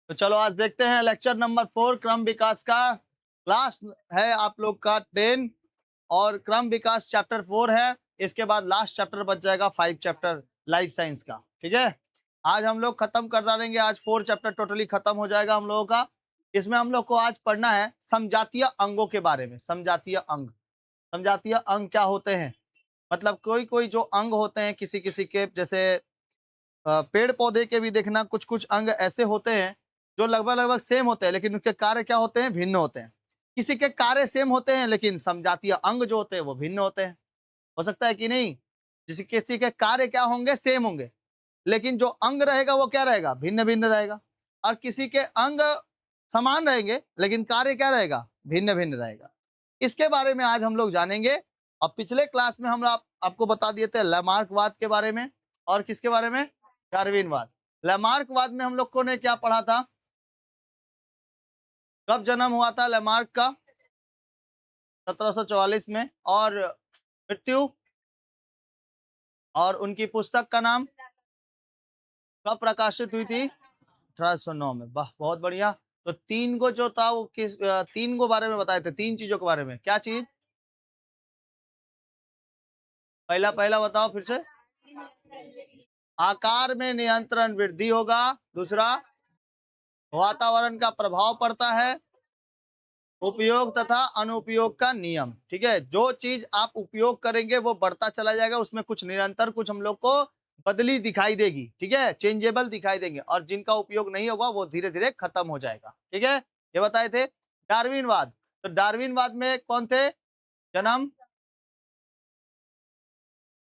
तो चलो आज देखते हैं लेक्चर नंबर 4 क्रम विकास का। क्लास है आप लोग का 10 और क्रम विकास चैप्टर 4 है। इसके बाद लास्ट चैप्टर बच जाएगा 5 चैप्टर लाइफ साइंस का। ठीक है, आज हम लोग खत्म कर डालेंगे। आज 4 चैप्टर टोटली खत्म हो जाएगा हम लोगों का। इसमें हम लोग को आज पढ़ना है समजातीय अंगों के बारे में। समजातीय अंग, समजातीय अंग क्या होते हैं? मतलब कोई कोई जो अंग होते हैं किसी किसी के, जैसे पेड़ पौधे के भी देखना कुछ कुछ अंग ऐसे होते हैं जो लगभग लगभग सेम होते हैं, लेकिन उनके कार्य क्या होते हैं? भिन्न होते हैं। किसी के कार्य सेम होते हैं लेकिन समजातीय अंग जो होते हैं वो भिन्न होते हैं। हो सकता है कि नहीं? जिस किसी के कार्य क्या होंगे? सेम होंगे, लेकिन जो अंग रहेगा वो क्या रहेगा? भिन्न भिन्न रहेगा। और किसी के अंग समान रहेंगे लेकिन कार्य क्या रहेगा? भिन्न भिन्न रहेगा। इसके बारे में आज हम लोग जानेंगे। अब पिछले क्लास में हम आपको बता दिए थे लैमार्कवाद के बारे में और किसके बारे में? डार्विनवाद। लैमार्कवाद में हम लोग को ने क्या पढ़ा था? कब जन्म हुआ था लैमार्क का? 1744 में। और मृत्यु और उनकी पुस्तक का नाम कब प्रकाशित हुई थी? 1809 में। वाह, बहुत बढ़िया। तो तीन गो जो था वो तीन गो बारे में बताए थे, तीन चीजों के बारे में। क्या चीज? पहला पहला बताओ फिर से। आकार में नियंत्रण वृद्धि होगा। दूसरा, वातावरण का प्रभाव पड़ता है। उपयोग तथा अनुपयोग का नियम। ठीक है, जो चीज आप उपयोग करेंगे वो बढ़ता चला जाएगा, उसमें कुछ निरंतर कुछ हम लोग को बदली दिखाई देगी। ठीक है, चेंजेबल दिखाई देंगे, और जिनका उपयोग नहीं होगा वो धीरे धीरे खत्म हो जाएगा। ठीक है, ये बताए थे। डार्विनवाद, तो डार्विनवाद में कौन थे? जन्म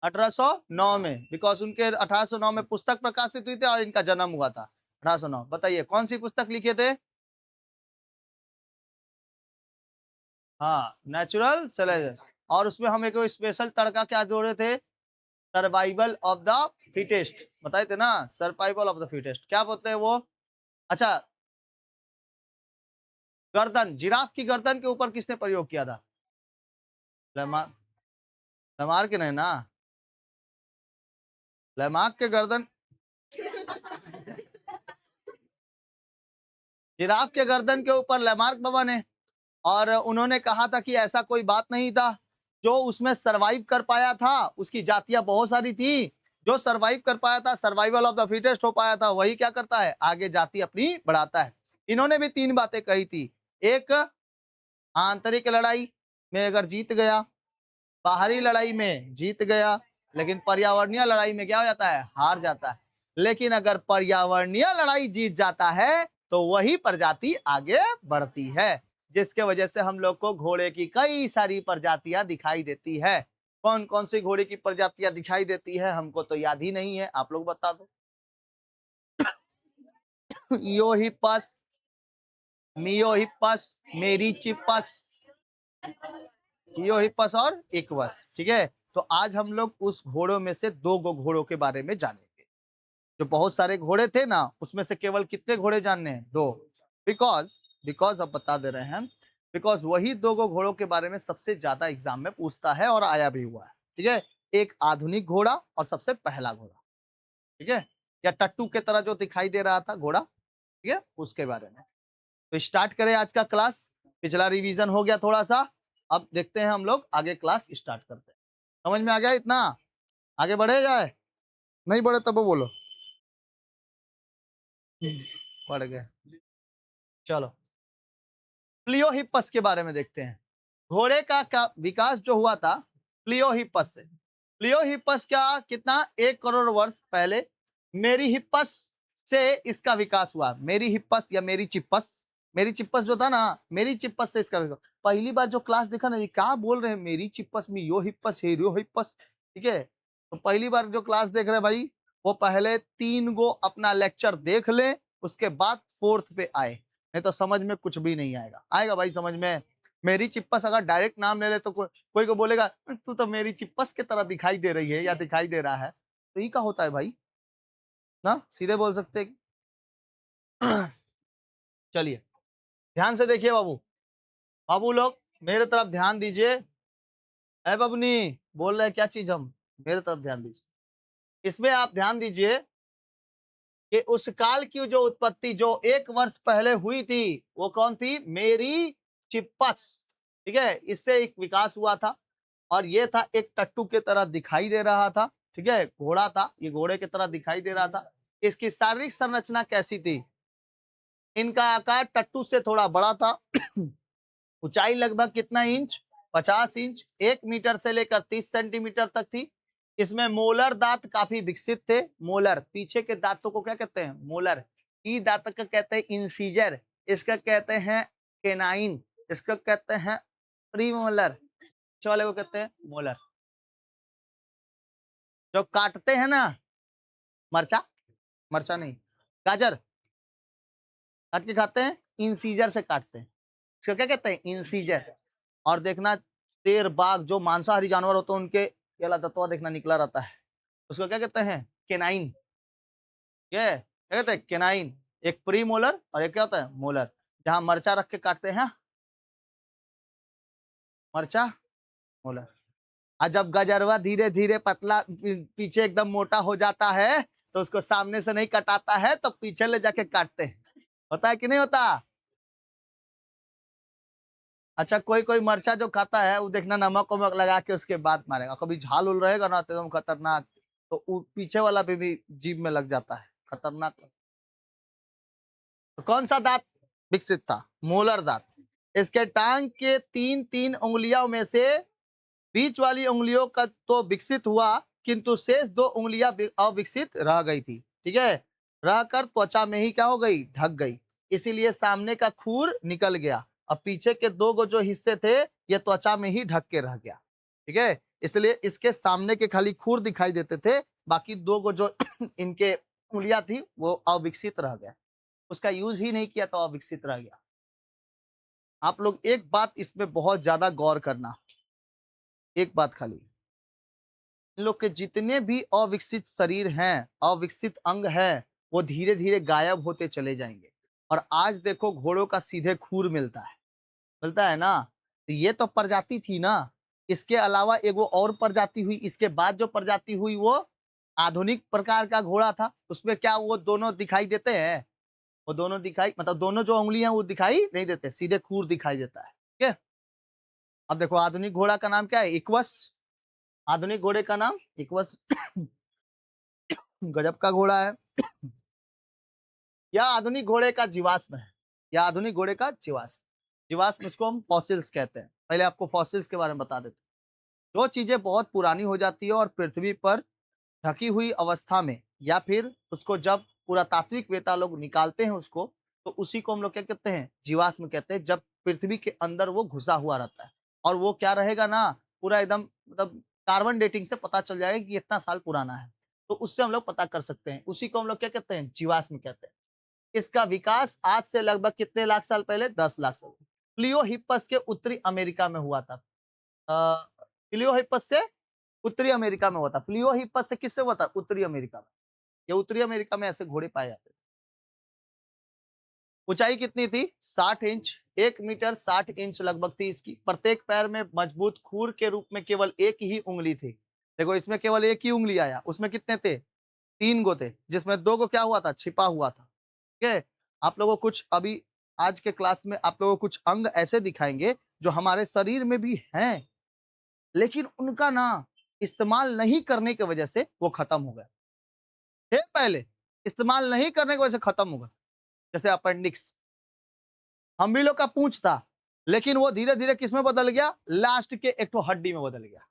1809 में, बिकॉज उनके 1809 में पुस्तक प्रकाशित हुई थी और इनका जन्म हुआ था 1809। बताइए कौन सी पुस्तक लिखे थे? हाँ, नेचुरल सेलेक्शन। और उसमें हम एक स्पेशल तड़का क्या जोड़े थे? Survival of the fittest. बताए थे ना, सर्वाइवल ऑफ द फिटेस्ट। क्या बोलते हैं वो? अच्छा, गर्दन, जिराफ की गर्दन के ऊपर किसने प्रयोग किया था? लेमार्क। लेमार्क के नहीं ना, लेमार्क के गर्दन, जिराफ के गर्दन के ऊपर लेमार्क बाबा ने। और उन्होंने कहा था कि ऐसा कोई बात नहीं था, जो उसमें सरवाइव कर पाया था, उसकी जातियां बहुत सारी थी, जो सरवाइव कर पाया था, सर्वाइवल ऑफ द फिटेस्ट हो पाया था, वही क्या करता है? आगे जाति अपनी बढ़ाता है। इन्होंने भी तीन बातें कही थी। एक, आंतरिक लड़ाई में अगर जीत गया, बाहरी लड़ाई में जीत गया, लेकिन पर्यावरणीय लड़ाई में क्या हो जाता है? हार जाता है। लेकिन अगर पर्यावरणीय लड़ाई जीत जाता है तो वही प्रजाति आगे बढ़ती है, जिसके वजह से हम लोग को घोड़े की कई सारी प्रजातियां दिखाई देती है। कौन कौन सी घोड़े की प्रजातियां दिखाई देती है हमको तो याद ही नहीं है, आप लोग बता दो। इयोहिपस, मियोहिपस, मेरिचिपस, इयोहिपस और इक्वस। ठीक है, तो आज हम लोग उस घोड़ों में से दो गो घोड़ों के बारे में जानेंगे। जो बहुत सारे घोड़े थे ना, उसमें से केवल कितने घोड़े जानने हैं? दो। बिकॉज बिकॉज अब बता दे रहे हैं, बिकॉज वही दो गो घोड़ों के बारे में सबसे ज्यादा एग्जाम में पूछता है और आया भी हुआ है। ठीक है, एक आधुनिक घोड़ा और सबसे पहला घोड़ा। ठीक है, या टट्टू के तरह जो दिखाई दे रहा था घोड़ा, ठीक है, उसके बारे में। तो स्टार्ट करें आज का क्लास। पिछला रिवीजन हो गया थोड़ा सा, अब देखते हैं हम लोग आगे क्लास स्टार्ट करते हैं। समझ में आ गया इतना? आगे बढ़े जाए? नहीं बढ़े तब वो बोलो। बढ़ गए। चलो, प्लियोहिपस के बारे में देखते हैं। घोड़े का विकास जो हुआ था प्लियोहिपस से। प्लियोहिपस का कितना? 1 करोड़ वर्ष पहले मेरीहिपस से इसका विकास हुआ। मेरीहिपस या मेरीचिपस, मेरीचिपस जो था ना, मेरीचिपस से इसका विकास। पहली बार जो क्लास देखा ना, ये क्या बोल रहे हैं? मेरीचिपस, मियोहिपस, हेरियोहिपस। ठीक है, तो पहली बार जो क्लास देख रहे हैं भाई, वो पहले 3 गो अपना लेक्चर देख ले, उसके बाद 4th पे आए, नहीं तो समझ में कुछ भी नहीं आएगा। आएगा भाई समझ में? मेरी चिप्पस अगर डायरेक्ट नाम ले ले तो कोई को बोलेगा तू तो मेरी चिप्पस की तरह दिखाई दे रही है या दिखाई दे रहा है, तो ये क्या होता है भाई ना? सीधे बोल सकते हैं। चलिए, ध्यान से देखिए बाबू। बाबू लोग मेरे तरफ ध्यान दीजिए। है बबनी, बोल रहे हैं क्या चीज हम? मेरे तरफ ध्यान दीजिए। इसमें आप ध्यान दीजिए, कि उस काल की जो उत्पत्ति जो 1 वर्ष पहले हुई थी, वो कौन थी? मेरी चिप्पस, ठीक है? इससे एक विकास हुआ था और ये था एक टट्टू के तरह दिखाई दे रहा था, ठीक है? घोड़ा था, ये घोड़े की तरह दिखाई दे रहा था। इसकी शारीरिक संरचना कैसी थी? इनका आकार टट्टू से थोड़ा बड़ा था। ऊंचाई लगभग कितना इंच? 50 इंच, 1 मीटर से लेकर 30 सेंटीमीटर तक थी। इसमें मोलर दांत काफी विकसित थे। मोलर, पीछे के दांतों को क्या कहते हैं? मोलर। ई दांत का कहते हैं इंसीजर, इसका कहते हैं केनाइन, इसका कहते हैं प्रीमोलर, पीछे वाले को कहते हैं मोलर। जो काटते हैं ना, मरचा, मरचा नहीं, गाजर काट के खाते हैं, इंसीजर से काटते हैं, इसका क्या कहते हैं? इंसीजर। और देखना, शेर, बाघ जो मांसाहारी जानवर होते हैं उनके ये वाला दंतवा देखना निकला रहता है, उसको क्या कहते हैं? केनाइन। ये क्या कहते हैं? केनाइन। एक प्री मोलर और एक क्या होता है? मोलर। जहां मरचा रख के काटते हैं, मरचा, मोलर। और जब गजरवा धीरे धीरे पतला पीछे एकदम मोटा हो जाता है तो उसको सामने से नहीं कटाता है, तो पीछे ले जाके काटते हैं। होता है कि नहीं होता? अच्छा, कोई कोई मरचा जो खाता है वो देखना नमक वमक लगा के उसके बाद मारेगा। कभी झाल उल रहेगा ना तो एकदम खतरनाक, तो पीछे वाला पे भी जीभ में लग जाता है, खतरनाक। तो कौन सा दांत विकसित था? मोलर दांत। इसके टांग के 3-3 उंगलियों में से बीच वाली उंगलियों का तो विकसित हुआ, किंतु शेष 2 उंगलियां अविकसित रह गई थी, ठीक है? रहकर त्वचा में ही क्या हो गई? ढक गई। इसीलिए सामने का खूर निकल गया और पीछे के 2 गो जो हिस्से थे ये त्वचा में ही ढक के रह गया, ठीक है? इसलिए इसके सामने के खाली खूर दिखाई देते थे, बाकी 2 गो जो इनके उंगलियां थी वो अविकसित रह गया, उसका यूज ही नहीं किया तो अविकसित रह गया। आप लोग एक बात इसमें बहुत ज्यादा गौर करना, एक बात खाली, इन लोग के जितने भी अविकसित शरीर हैं, अविकसित अंग हैं, वो धीरे धीरे गायब होते चले जाएंगे। और आज देखो घोड़ों का सीधे खूर मिलता है ना, तो ये तो प्रजाति थी ना। इसके अलावा एक वो और प्रजाति हुई, इसके बाद जो प्रजाति हुई वो आधुनिक प्रकार का घोड़ा था। उसमें क्या वो दोनों दिखाई देते हैं? वो दोनों दिखाई, मतलब दोनों जो उंगली हैं वो दिखाई नहीं देते, सीधे खूर दिखाई देता है, ठीक है? अब देखो आधुनिक घोड़ा का नाम क्या है? इक्वस। आधुनिक घोड़े का नाम इक्वस। गजब का घोड़ा है। या आधुनिक घोड़े का जीवाश्म है, या आधुनिक घोड़े का जीवाश्म। जीवाश्म इसको हम फॉसिल्स कहते हैं। पहले आपको फॉसिल्स के बारे में बता देते हैं। जो चीजें बहुत पुरानी हो जाती है और पृथ्वी पर ढकी हुई अवस्था में, या फिर उसको जब पुरातात्विक वेता लोग निकालते हैं उसको, तो उसी को हम लोग क्या कहते हैं? जीवाश्म कहते हैं। जब पृथ्वी के अंदर वो घुसा हुआ रहता है और वो क्या रहेगा ना, पूरा एकदम, मतलब कार्बन डेटिंग से पता चल जाएगा कि इतना साल पुराना है, तो उससे हम लोग पता कर सकते हैं। उसी को हम लोग क्या कहते हैं? जीवाश्म कहते हैं। इसका विकास आज से लगभग कितने लाख साल पहले? 10 लाख साल। प्लियोहिप्पस के उत्तरी अमेरिका में हुआ था। प्लियोहिप्पस से उत्तरी अमेरिका में हुआ था। प्लियोहिप्पस से किससे हुआ था? उत्तरी अमेरिका में। ये उत्तरी अमेरिका में ऐसे घोड़े पाए जाते थे। ऊंचाई कितनी थी? 60 इंच, 1 मीटर 60 इंच लगभग थी इसकी। प्रत्येक पैर में मजबूत खूर के रूप में केवल एक ही उंगली थी। देखो इसमें केवल एक ही उंगली आया, उसमें कितने थे? 3 गो थे, जिसमें 2 गो क्या हुआ था? छिपा हुआ था, ठीक है? आप लोगों को कुछ अभी आज के क्लास में आप लोगों को कुछ अंग ऐसे दिखाएंगे जो हमारे शरीर में भी हैं, लेकिन उनका ना इस्तेमाल नहीं करने की वजह से वो खत्म हो गए थे। पहले इस्तेमाल नहीं करने की वजह से खत्म हो गए। जैसे अपेंडिक्स, हम भी लोग का पूंछ था, लेकिन वो धीरे धीरे किस में बदल गया? लास्ट के एक तो हड्डी में बदल गया।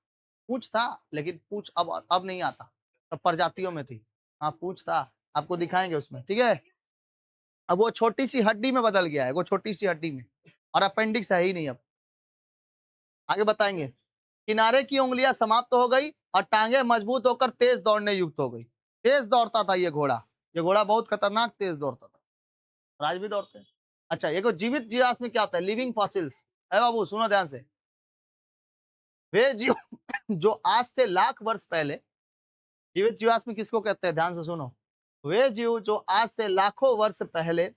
पूंछ था लेकिन पूंछ अब नहीं आता, तब प्रजातियों में थी। हाँ पूंछ था, आपको दिखाएंगे उसमें, ठीक है? अब वो छोटी सी हड्डी में बदल गया है, वो छोटी सी हड्डी में, और अपेंडिक्स है ही नहीं अब। आगे बताएंगे। किनारे की उंगलियां समाप्त हो गई और टांगे मजबूत होकर तेज दौड़ने युक्त हो गई। तेज दौड़ता था ये घोड़ा, ये घोड़ा बहुत खतरनाक तेज दौड़ता था। और आज भी दौड़ते हैं। अच्छा, ये को जीवित जीवाश्म में क्या होता है? लिविंग फॉसिल्स है बाबू, सुनो ध्यान से। वे जीव जो आज से लाख वर्ष पहले, जीवित जीवाश्म किसको कहते हैं? ध्यान से सुनो। वे जीव जो आज से लाखों वर्ष पहले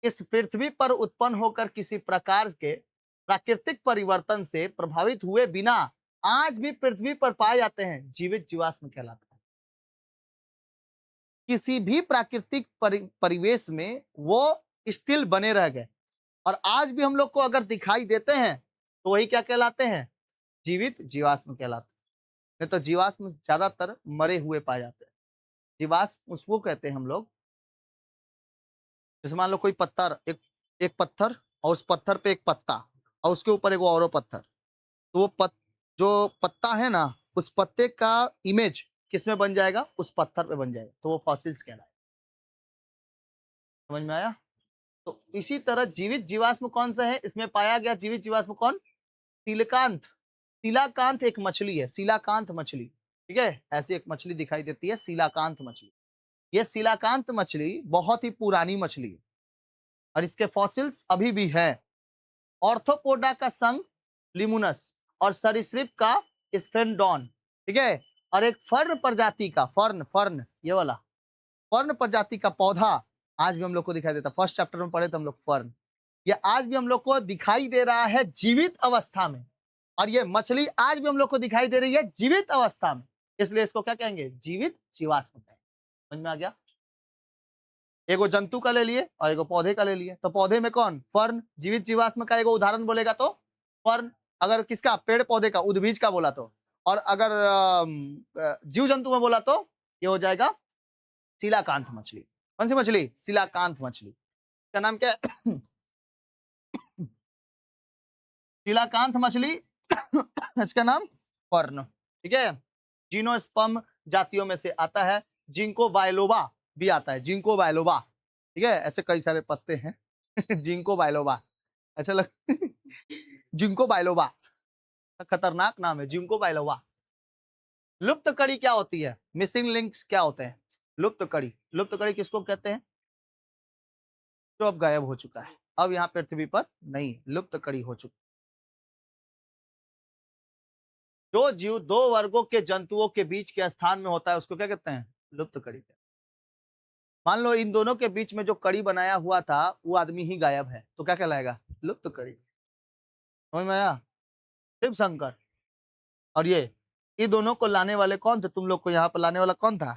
इस पृथ्वी पर उत्पन्न होकर किसी प्रकार के प्राकृतिक परिवर्तन से प्रभावित हुए बिना आज भी पृथ्वी पर पाए जाते हैं, जीवित जीवाश्म कहलाता है। किसी भी प्राकृतिक परिवेश में वो स्टिल बने रह गए, और आज भी हम लोग को अगर दिखाई देते हैं तो वही क्या कहलाते हैं? जीवित जीवाश्म कहलाते हैं। नहीं तो जीवाश्म ज्यादातर मरे हुए पाए जाते हैं। जीवाश्म उसको कहते हैं हम लोग, जैसे मान लो कोई पत्थर, एक एक पत्थर, और उस पत्थर पे एक पत्ता, और उसके ऊपर एक और पत्थर, तो वो जो पत्ता है ना, उस पत्ते का इमेज किस में बन जाएगा? उस पत्थर पे बन जाएगा, तो वो फॉसिल्स कहलाए। समझ में आया? तो इसी तरह जीवित जीवाश्म कौन सा है? इसमें पाया गया जीवित जीवाश्म कौन? सीलकांत। सीलाकांत एक मछली है, सीलाकांत मछली, ठीक है, ऐसी एक मछली दिखाई देती है, सीलाकांत मछली। ये सीलाकांत मछली बहुत ही पुरानी मछली है, और इसके फॉसिल्स अभी भी हैं। ऑर्थोपोडा का संग लिमुनस, और सरीसृप का स्फेनडॉन, ठीक है, और एक फर्न प्रजाति का, फर्न ये वाला फर्न प्रजाति का पौधा आज भी हम लोग को दिखाई देता। फर्स्ट चैप्टर में पढ़े तो हम लोग फर्न, ये आज भी हम लोग को दिखाई दे रहा है जीवित अवस्था में, और ये मछली आज भी हम लोग को दिखाई दे रही है जीवित अवस्था में, इसलिए इसको क्या कहेंगे? जीवित जीवाश्म कहेंगे। समझ में आ गया? एगो जंतु का ले लिए और एगो पौधे का ले लिए, तो पौधे में कौन? फर्न। जीवित जीवाश्म का एगो उदाहरण बोलेगा तो फर्न, अगर किसका? पेड़ पौधे का, उद्भिज का बोला तो, और अगर जीव जंतु में बोला तो ये हो जाएगा सीलाकांत मछली। कौन सी मछली? सीलाकांत मछली। क्या नाम क्या है? सीलाकांत मछली इसका नाम फर्न, ठीक है। जीनोस्पर्म जातियों में से आता है। जिंको बायलोबा भी आता है, जिंको बायलोबा, ठीक है, ऐसे कई सारे पत्ते हैं जिंको बायलोबा, ऐसा लग जिंको बायलोबा, खतरनाक नाम है जिंको बायलोबा। लुप्त कड़ी क्या होती है? मिसिंग लिंक्स क्या होते हैं? लुप्त कड़ी, लुप्त कड़ी किसको कहते हैं? जो अब गायब हो चुका है, अब यहाँ पृथ्वी पर नहीं, लुप्त कड़ी हो चुकी। जो जीव दो वर्गों के जंतुओं के बीच के स्थान में होता है उसको क्या कहते हैं? लुप्त कड़ी। मान लो इन दोनों के बीच में जो कड़ी बनाया हुआ था वो आदमी ही गायब है, तो क्या कहलाएगा? लुप्त कड़ी। समझ में आया? शिव शंकर, और ये दोनों को लाने वाले कौन थे? तुम लोग को यहाँ पर लाने वाला कौन था?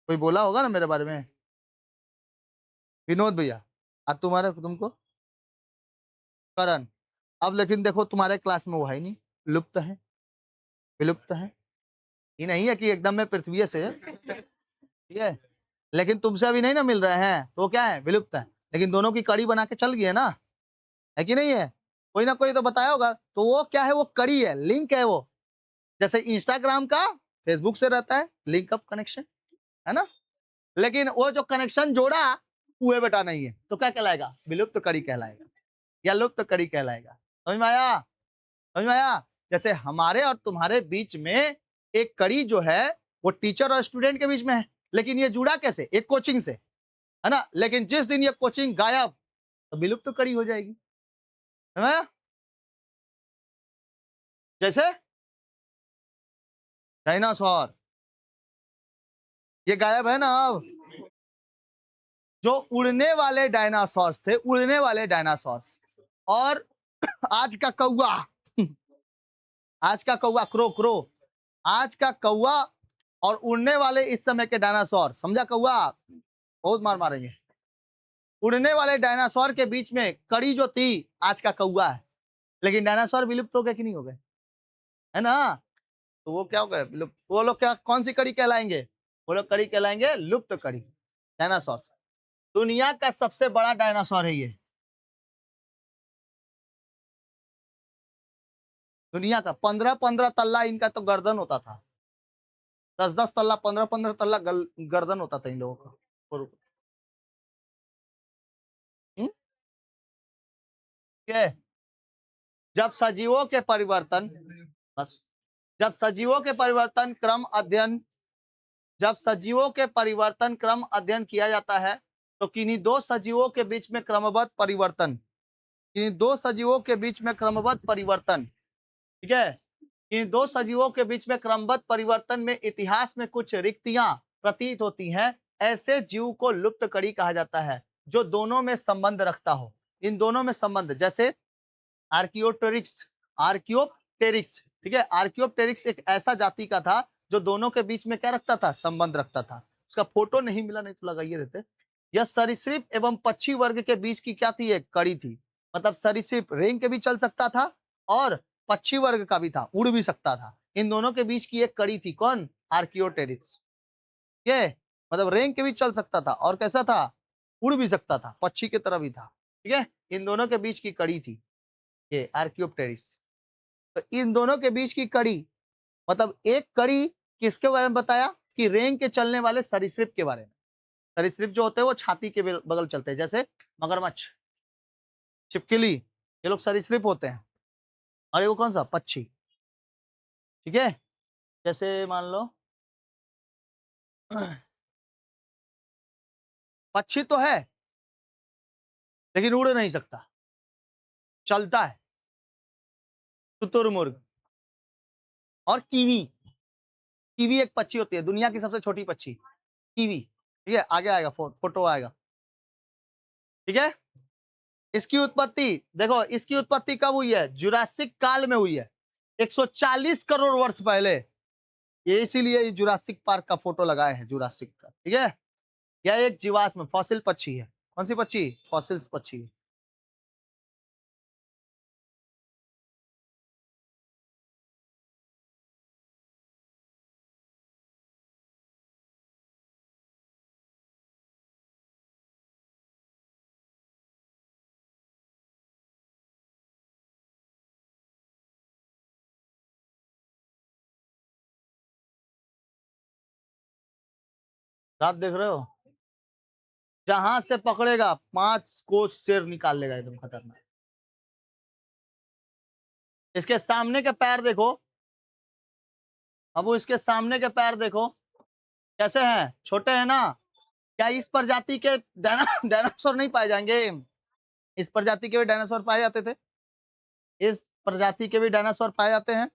कोई बोला होगा ना मेरे बारे में? विनोद भैया। अब तुम्हारे तुमको करण। अब लेकिन देखो तुम्हारे क्लास में वो है ही नहीं, लुप्त है, विलुप्त है। ये नहीं है कि एकदम में पृथ्वी से है, ठीक है, लेकिन तुमसे अभी नहीं ना मिल रहे हैं, तो क्या है? विलुप्त है। लेकिन दोनों की कड़ी बना के चल गई है ना, है कि नहीं है? कोई ना कोई तो बताया होगा। तो वो क्या है? वो कड़ी है, लिंक है वो, जैसे इंस्टाग्राम का फेसबुक से रहता है लिंक अप कनेक्शन, है ना। लेकिन वो जो कनेक्शन जोड़ा वो बेटा नहीं है, तो क्या कहलाएगा? विलुप्त कड़ी कहलाएगा, या लुप्त कड़ी कहलाएगा। समझ में आया? समझ में आया? जैसे हमारे और तुम्हारे बीच में एक कड़ी जो है वो टीचर और स्टूडेंट के बीच में है, लेकिन ये जुड़ा कैसे? एक कोचिंग से, है ना। लेकिन जिस दिन ये कोचिंग गायब तो विलुप्त कड़ी हो जाएगी, है ना? जैसे डायनासोर, ये गायब है ना अब। जो उड़ने वाले डायनासोर्स थे, उड़ने वाले डायनासोर्स, और आज का कौवा आज का कौवा, क्रो क्रो, आज का कौवा और उड़ने वाले इस समय के डायनासोर, समझा? कौवा बहुत मार मारेंगे। उड़ने वाले डायनासोर के बीच में कड़ी जो थी आज का कौवा है, लेकिन डायनासोर विलुप्त हो गए कि नहीं हो गए? है ना। तो वो क्या हो गए? विलुप्त। वो लोग क्या, कौन सी कड़ी कहलाएंगे? वो लोग कड़ी कहलाएंगे लुप्त कड़ी, डायनासोर। दुनिया का सबसे बड़ा डायनासोर है ये, दुनिया का। 15-15 तल्ला इनका तो गर्दन होता था, 10-10 तल्ला, 15-15 तल्ला गर्दन होता था इन लोगों का। हम्म? क्या है? जब सजीवों के परिवर्तन, बस, जब सजीवों के परिवर्तन क्रम अध्ययन, जब सजीवों के परिवर्तन क्रम अध्ययन किया जाता है तो किन्हीं दो सजीवों के बीच में क्रमबद्ध परिवर्तन, किन्हीं दो सजीवों के बीच में क्रमबद्ध परिवर्तन, ठीक है, इन दो सजीवों के बीच में क्रमबद्ध परिवर्तन में इतिहास में कुछ रिक्तियां प्रतीत होती हैं, ऐसे जीव को लुप्त कड़ी कहा जाता है, जो दोनों में संबंध रखता हो। इन दोनों में संबंध, जैसे आर्कियोप्टेरिक्स, आर्कियोप्टेरिक्स, ठीक है, आर्कियोप्टेरिक्स एक ऐसा जाति का था जो दोनों के बीच में क्या रखता था, संबंध रखता था। उसका फोटो नहीं मिला, नहीं तो लगाइए देते। यह सरीसृप एवं पक्षी वर्ग के बीच की क्या थी, एक कड़ी थी। मतलब सरीसृप रेंग के भी चल सकता था और पक्षी वर्ग का भी था, उड़ भी सकता था। इन दोनों के बीच की एक कड़ी थी, कौन, आर्कियोटेरिक्स। ये मतलब रेंग के भी चल सकता था और कैसा था, उड़ भी सकता था, पक्षी की तरह भी था। ठीक है, इन दोनों के बीच की कड़ी थी ये आर्कियोप्टेरिक्स। तो इन दोनों के बीच की कड़ी मतलब एक कड़ी किसके बारे में बताया, कि रेंग के चलने वाले सरीसृप के बारे में। सरीसृप जो होते हैं वो छाती के बगल चलते हैं, जैसे मगरमच्छ, छिपकली, ये लोग सरीसृप होते हैं। और ये वो कौन सा, पक्षी। ठीक है, जैसे मान लो पक्षी तो है लेकिन उड़ नहीं सकता, चलता है, शुतुरमुर्ग। और कीवी, कीवी एक पक्षी होती है, दुनिया की सबसे छोटी पक्षी, कीवी। ठीक है, आगे आएगा, फोटो आएगा। ठीक है, इसकी उत्पत्ति देखो, इसकी उत्पत्ति कब हुई है, जुरासिक काल में हुई है, 140 करोड़ वर्ष पहले। ये इसीलिए जुरासिक पार्क का फोटो लगाए हैं, जुरासिक का। ठीक है, यह एक जीवाश्म फॉसिल पक्षी है। कौन सी पक्षी, फॉसिल्स पक्षी। रात देख रहे हो, जहां से पकड़ेगा 5 कोस शेर निकाल लेगा, एकदम खतरनाक। इसके सामने के पैर देखो, अब वो इसके सामने के पैर देखो कैसे हैं, छोटे हैं ना। क्या इस प्रजाति के डायनासोर नहीं पाए जाएंगे, इस प्रजाति के भी डायनासोर पाए जाते थे, इस प्रजाति के भी डायनासोर पाए जाते हैं,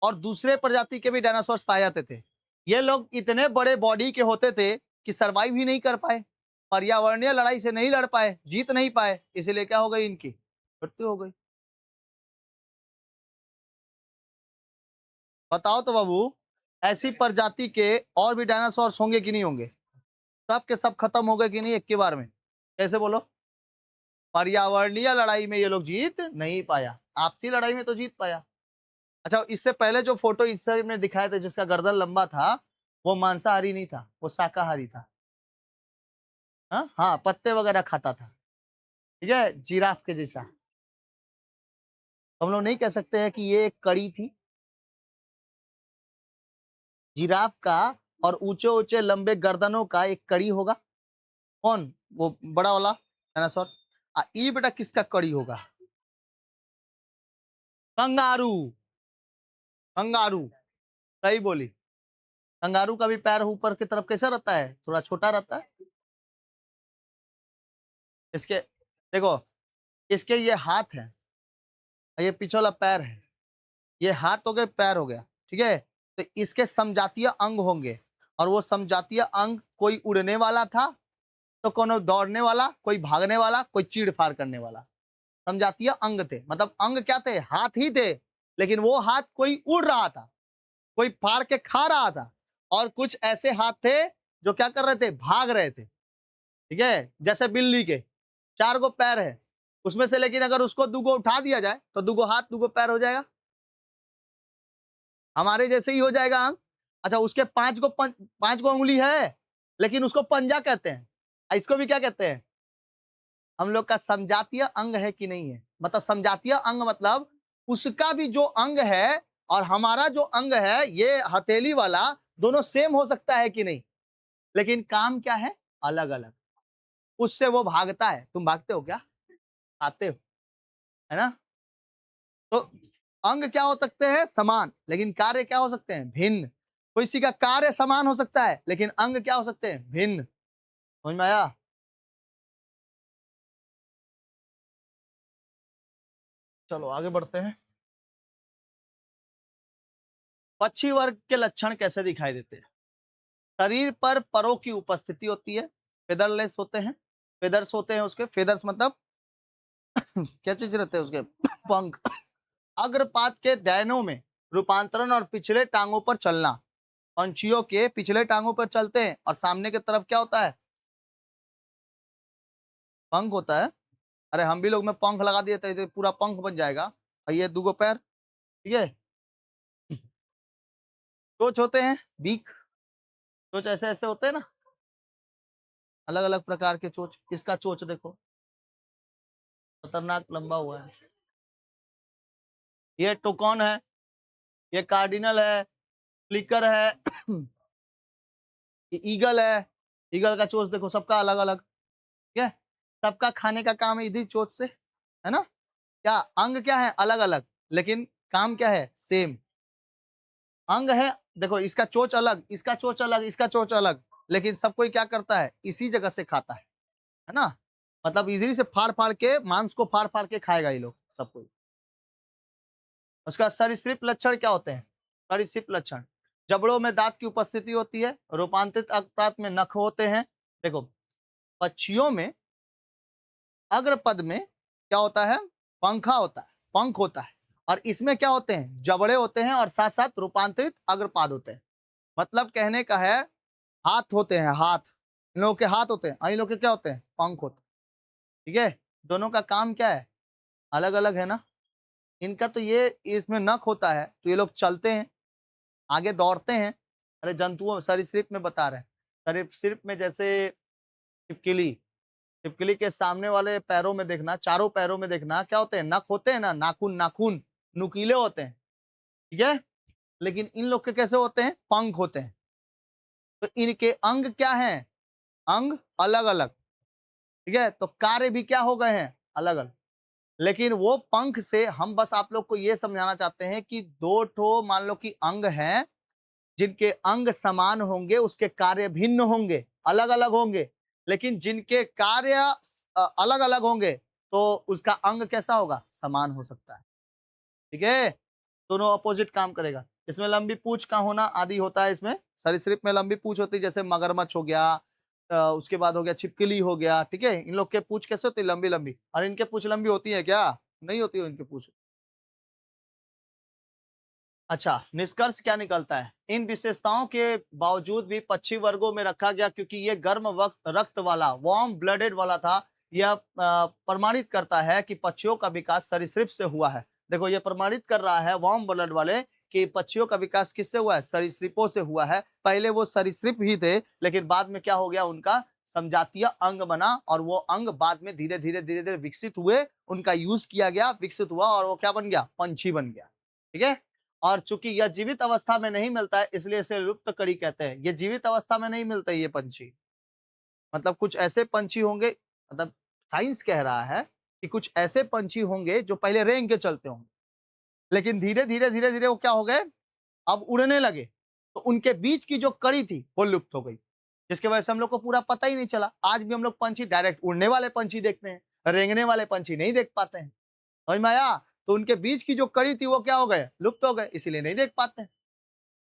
और दूसरे प्रजाति के भी डायनासोर पाए जाते थे। ये लोग इतने बड़े बॉडी के होते थे कि सरवाइव ही नहीं कर पाए, पर्यावरणीय लड़ाई से नहीं लड़ पाए, जीत नहीं पाए, इसलिए क्या हो गई, इनकी मृत्यु हो गई। बताओ तो बाबू, ऐसी प्रजाति के और भी डायनासोर होंगे कि नहीं होंगे, सब के सब खत्म हो गए कि नहीं एक के बार में, कैसे बोलो। पर्यावरणीय लड़ाई में ये लोग जीत नहीं पाया, आपसी लड़ाई में तो जीत पाया। अच्छा, इससे पहले जो फोटो इस ने दिखाए थे जिसका गर्दन लंबा था, वो मांसाहारी नहीं था, वो शाकाहारी था। हाँ हाँ, पत्ते वगैरह खाता था। ठीक है, जिराफ के जैसा। हम लोग नहीं कह सकते हैं कि ये एक कड़ी थी जिराफ का, और ऊंचे ऊंचे लंबे गर्दनों का एक कड़ी होगा। कौन, वो बड़ा वाला डायनासोर। ये बेटा किसका कड़ी होगा, कंगारू। कंगारू, सही बोली। कंगारू का भी पैर ऊपर की तरफ कैसा रहता है, थोड़ा छोटा रहता है। इसके देखो, इसके ये हाथ है, ये पीछे वाला पैर है, ये हाथ हो गए, पैर हो गया। ठीक है, तो इसके समजातीय अंग होंगे, और वो समजातीय अंग कोई उड़ने वाला था, तो कोनो दौड़ने वाला, कोई भागने वाला, कोई चीड़ फाड़ करने वाला। समजातीय अंग थे, मतलब अंग क्या थे, हाथ ही थे, लेकिन वो हाथ कोई उड़ रहा था, कोई फाड़ के खा रहा था, और कुछ ऐसे हाथ थे जो क्या कर रहे थे, भाग रहे थे। ठीक है, जैसे बिल्ली के 4 गो पैर है उसमें से, लेकिन अगर उसको 2 गो उठा दिया जाए तो 2 गो हाथ 2 गो पैर हो जाएगा, हमारे जैसे ही हो जाएगा अंग। अच्छा, उसके 5 गो उंगली है, लेकिन उसको पंजा कहते हैं, इसको भी क्या कहते हैं, हम लोग का समजातीय अंग है कि नहीं है, मतलब समजातीय अंग मतलब उसका भी जो अंग है और हमारा जो अंग है, ये हथेली वाला, दोनों सेम हो सकता है कि नहीं, लेकिन काम क्या है, अलग अलग। उससे वो भागता है, तुम भागते हो क्या, आते हो, है ना। तो अंग क्या हो सकते हैं, समान, लेकिन कार्य क्या हो सकते हैं, भिन्न। तो इसी का कार्य समान हो सकता है, लेकिन अंग क्या हो सकते हैं, भिन्न। समझ में आया। चलो आगे बढ़ते हैं। पक्षी वर्ग के लक्षण कैसे दिखाई देते हैं, शरीर पर परों की उपस्थिति होती है, फेदरलेस होते हैं, फेदर्स होते हैं उसके, फेदर्स मतलब क्या चीज रहते हैं उसके, पंख। अग्रपात के डैनों में रूपांतरण और पिछले टांगों पर चलना, पंछियों के पिछले टांगों पर चलते हैं और सामने की तरफ क्या होता है? पंख होता है। अरे हम भी लोग में पंख लगा दिए तो पूरा पंख बन जाएगा। और ये दुगो पैर, ठीक है। चोंच होते हैं, बीक। चोंच ऐसे ऐसे होते हैं ना, अलग अलग प्रकार के चोंच। इसका चोंच देखो, खतरनाक लंबा हुआ है। ये टोकॉन है, ये कार्डिनल है, फ्लिकर है, ये ईगल है। ईगल का चोंच देखो, सबका अलग अलग, ठीक है। सबका खाने का काम है इसी चोंच से, है ना। क्या अंग क्या है? अलग अलग, लेकिन काम क्या है? सेम। अंग है, देखो इसका चोंच अलग, इसका चोंच अलग, इसका चोंच अलग, लेकिन सब कोई क्या करता है? इसी जगह से खाता है ना। मतलब इधर से फाड़ फाड़ के, मांस को फाड़ फाड़ के खाएगा ये लोग सब कोई। उसका सरीसृप लक्षण क्या होते हैं? सरीसृप लक्षण, जबड़ों में दांत की उपस्थिति होती है, रूपांतरित अग्रपात में नख होते हैं। देखो पक्षियों में अग्रपद में क्या होता है? पंखा होता है, पंख होता है। और इसमें क्या होते हैं? जबड़े होते हैं और साथ साथ रूपांतरित अग्रपाद होते हैं। मतलब कहने का है, हाथ होते हैं, हाथ। इन लोगों के हाथ होते हैं और इन लोगों के क्या होते हैं? पंख होते हैं, ठीक है। दोनों का काम क्या है? अलग अलग है ना। इनका तो ये इसमें नख होता है तो ये लोग चलते हैं, आगे दौड़ते हैं। अरे जंतुओं, सरीसृप में बता रहे हैं। सरीसृप में जैसे छिपकली, छिपकली के सामने वाले पैरों में देखना, चारों पैरों में देखना क्या होते हैं? नख होते हैं ना, नाखून, नाखून नुकीले होते हैं, ठीक है। लेकिन इन लोग के कैसे होते हैं? पंख होते हैं। तो इनके अंग क्या हैं? अंग अलग अलग, ठीक है। तो कार्य भी क्या हो गए हैं? अलग अलग। लेकिन वो पंख से हम बस आप लोग को ये समझाना चाहते हैं कि दो ठो मान लो कि अंग हैं, जिनके अंग समान होंगे उसके कार्य भिन्न होंगे, अलग अलग होंगे। लेकिन जिनके कार्य अलग अलग होंगे तो उसका अंग कैसा होगा? समान हो सकता है, ठीक है। दोनों अपोजिट काम करेगा। इसमें लंबी पूंछ का होना आदि होता है। इसमें सरीसृप में लंबी पूंछ होती है, जैसे मगरमच्छ हो गया, उसके बाद हो गया छिपकली हो गया, ठीक है। इन लोग के पूंछ कैसे होती है? लंबी लंबी। और इनके पूंछ लंबी होती है क्या? नहीं होती है इनके पूंछ। अच्छा, निष्कर्ष क्या निकलता है? इन विशेषताओं के बावजूद भी पक्षी वर्गों में रखा गया क्योंकि ये गर्म वक्त रक्त वाला, वार्म ब्लडेड वाला था। यह प्रमाणित करता है कि पक्षियों का विकास सरीसृप से हुआ है। देखो ये प्रमाणित कर रहा है वार्म ब्लड वाले कि पक्षियों का विकास किससे हुआ है? सरीसृपों से हुआ है। पहले वो सरीसृप ही थे, लेकिन बाद में क्या हो गया? उनका समजातीय अंग बना और वो अंग बाद में धीरे धीरे धीरे धीरे विकसित हुए, उनका यूज किया गया, विकसित हुआ और वो क्या बन गया? पंछी बन गया, ठीक है। और चूंकि यह जीवित अवस्था में नहीं मिलता है इसलिए इसे लुप्त कड़ी कहते हैं। ये जीवित अवस्था में नहीं मिलता ये पंछी। मतलब कुछ ऐसे पंछी होंगे, मतलब साइंस कह रहा है कि कुछ ऐसे पंछी होंगे जो पहले रेंग के चलते होंगे, लेकिन धीरे धीरे धीरे धीरे वो क्या हो गए? अब उड़ने लगे। तो उनके बीच की जो कड़ी थी वो लुप्त हो गई, जिसकी वजह से हम लोग को पूरा पता ही नहीं चला। आज भी हम लोग पंछी डायरेक्ट उड़ने वाले पंछी देखते हैं, रेंगने वाले पंछी नहीं देख पाते हैं। समझ में आया? तो उनके बीच की जो कड़ी थी वो क्या हो गए? लुप्त हो गए, इसीलिए नहीं देख पाते हैं।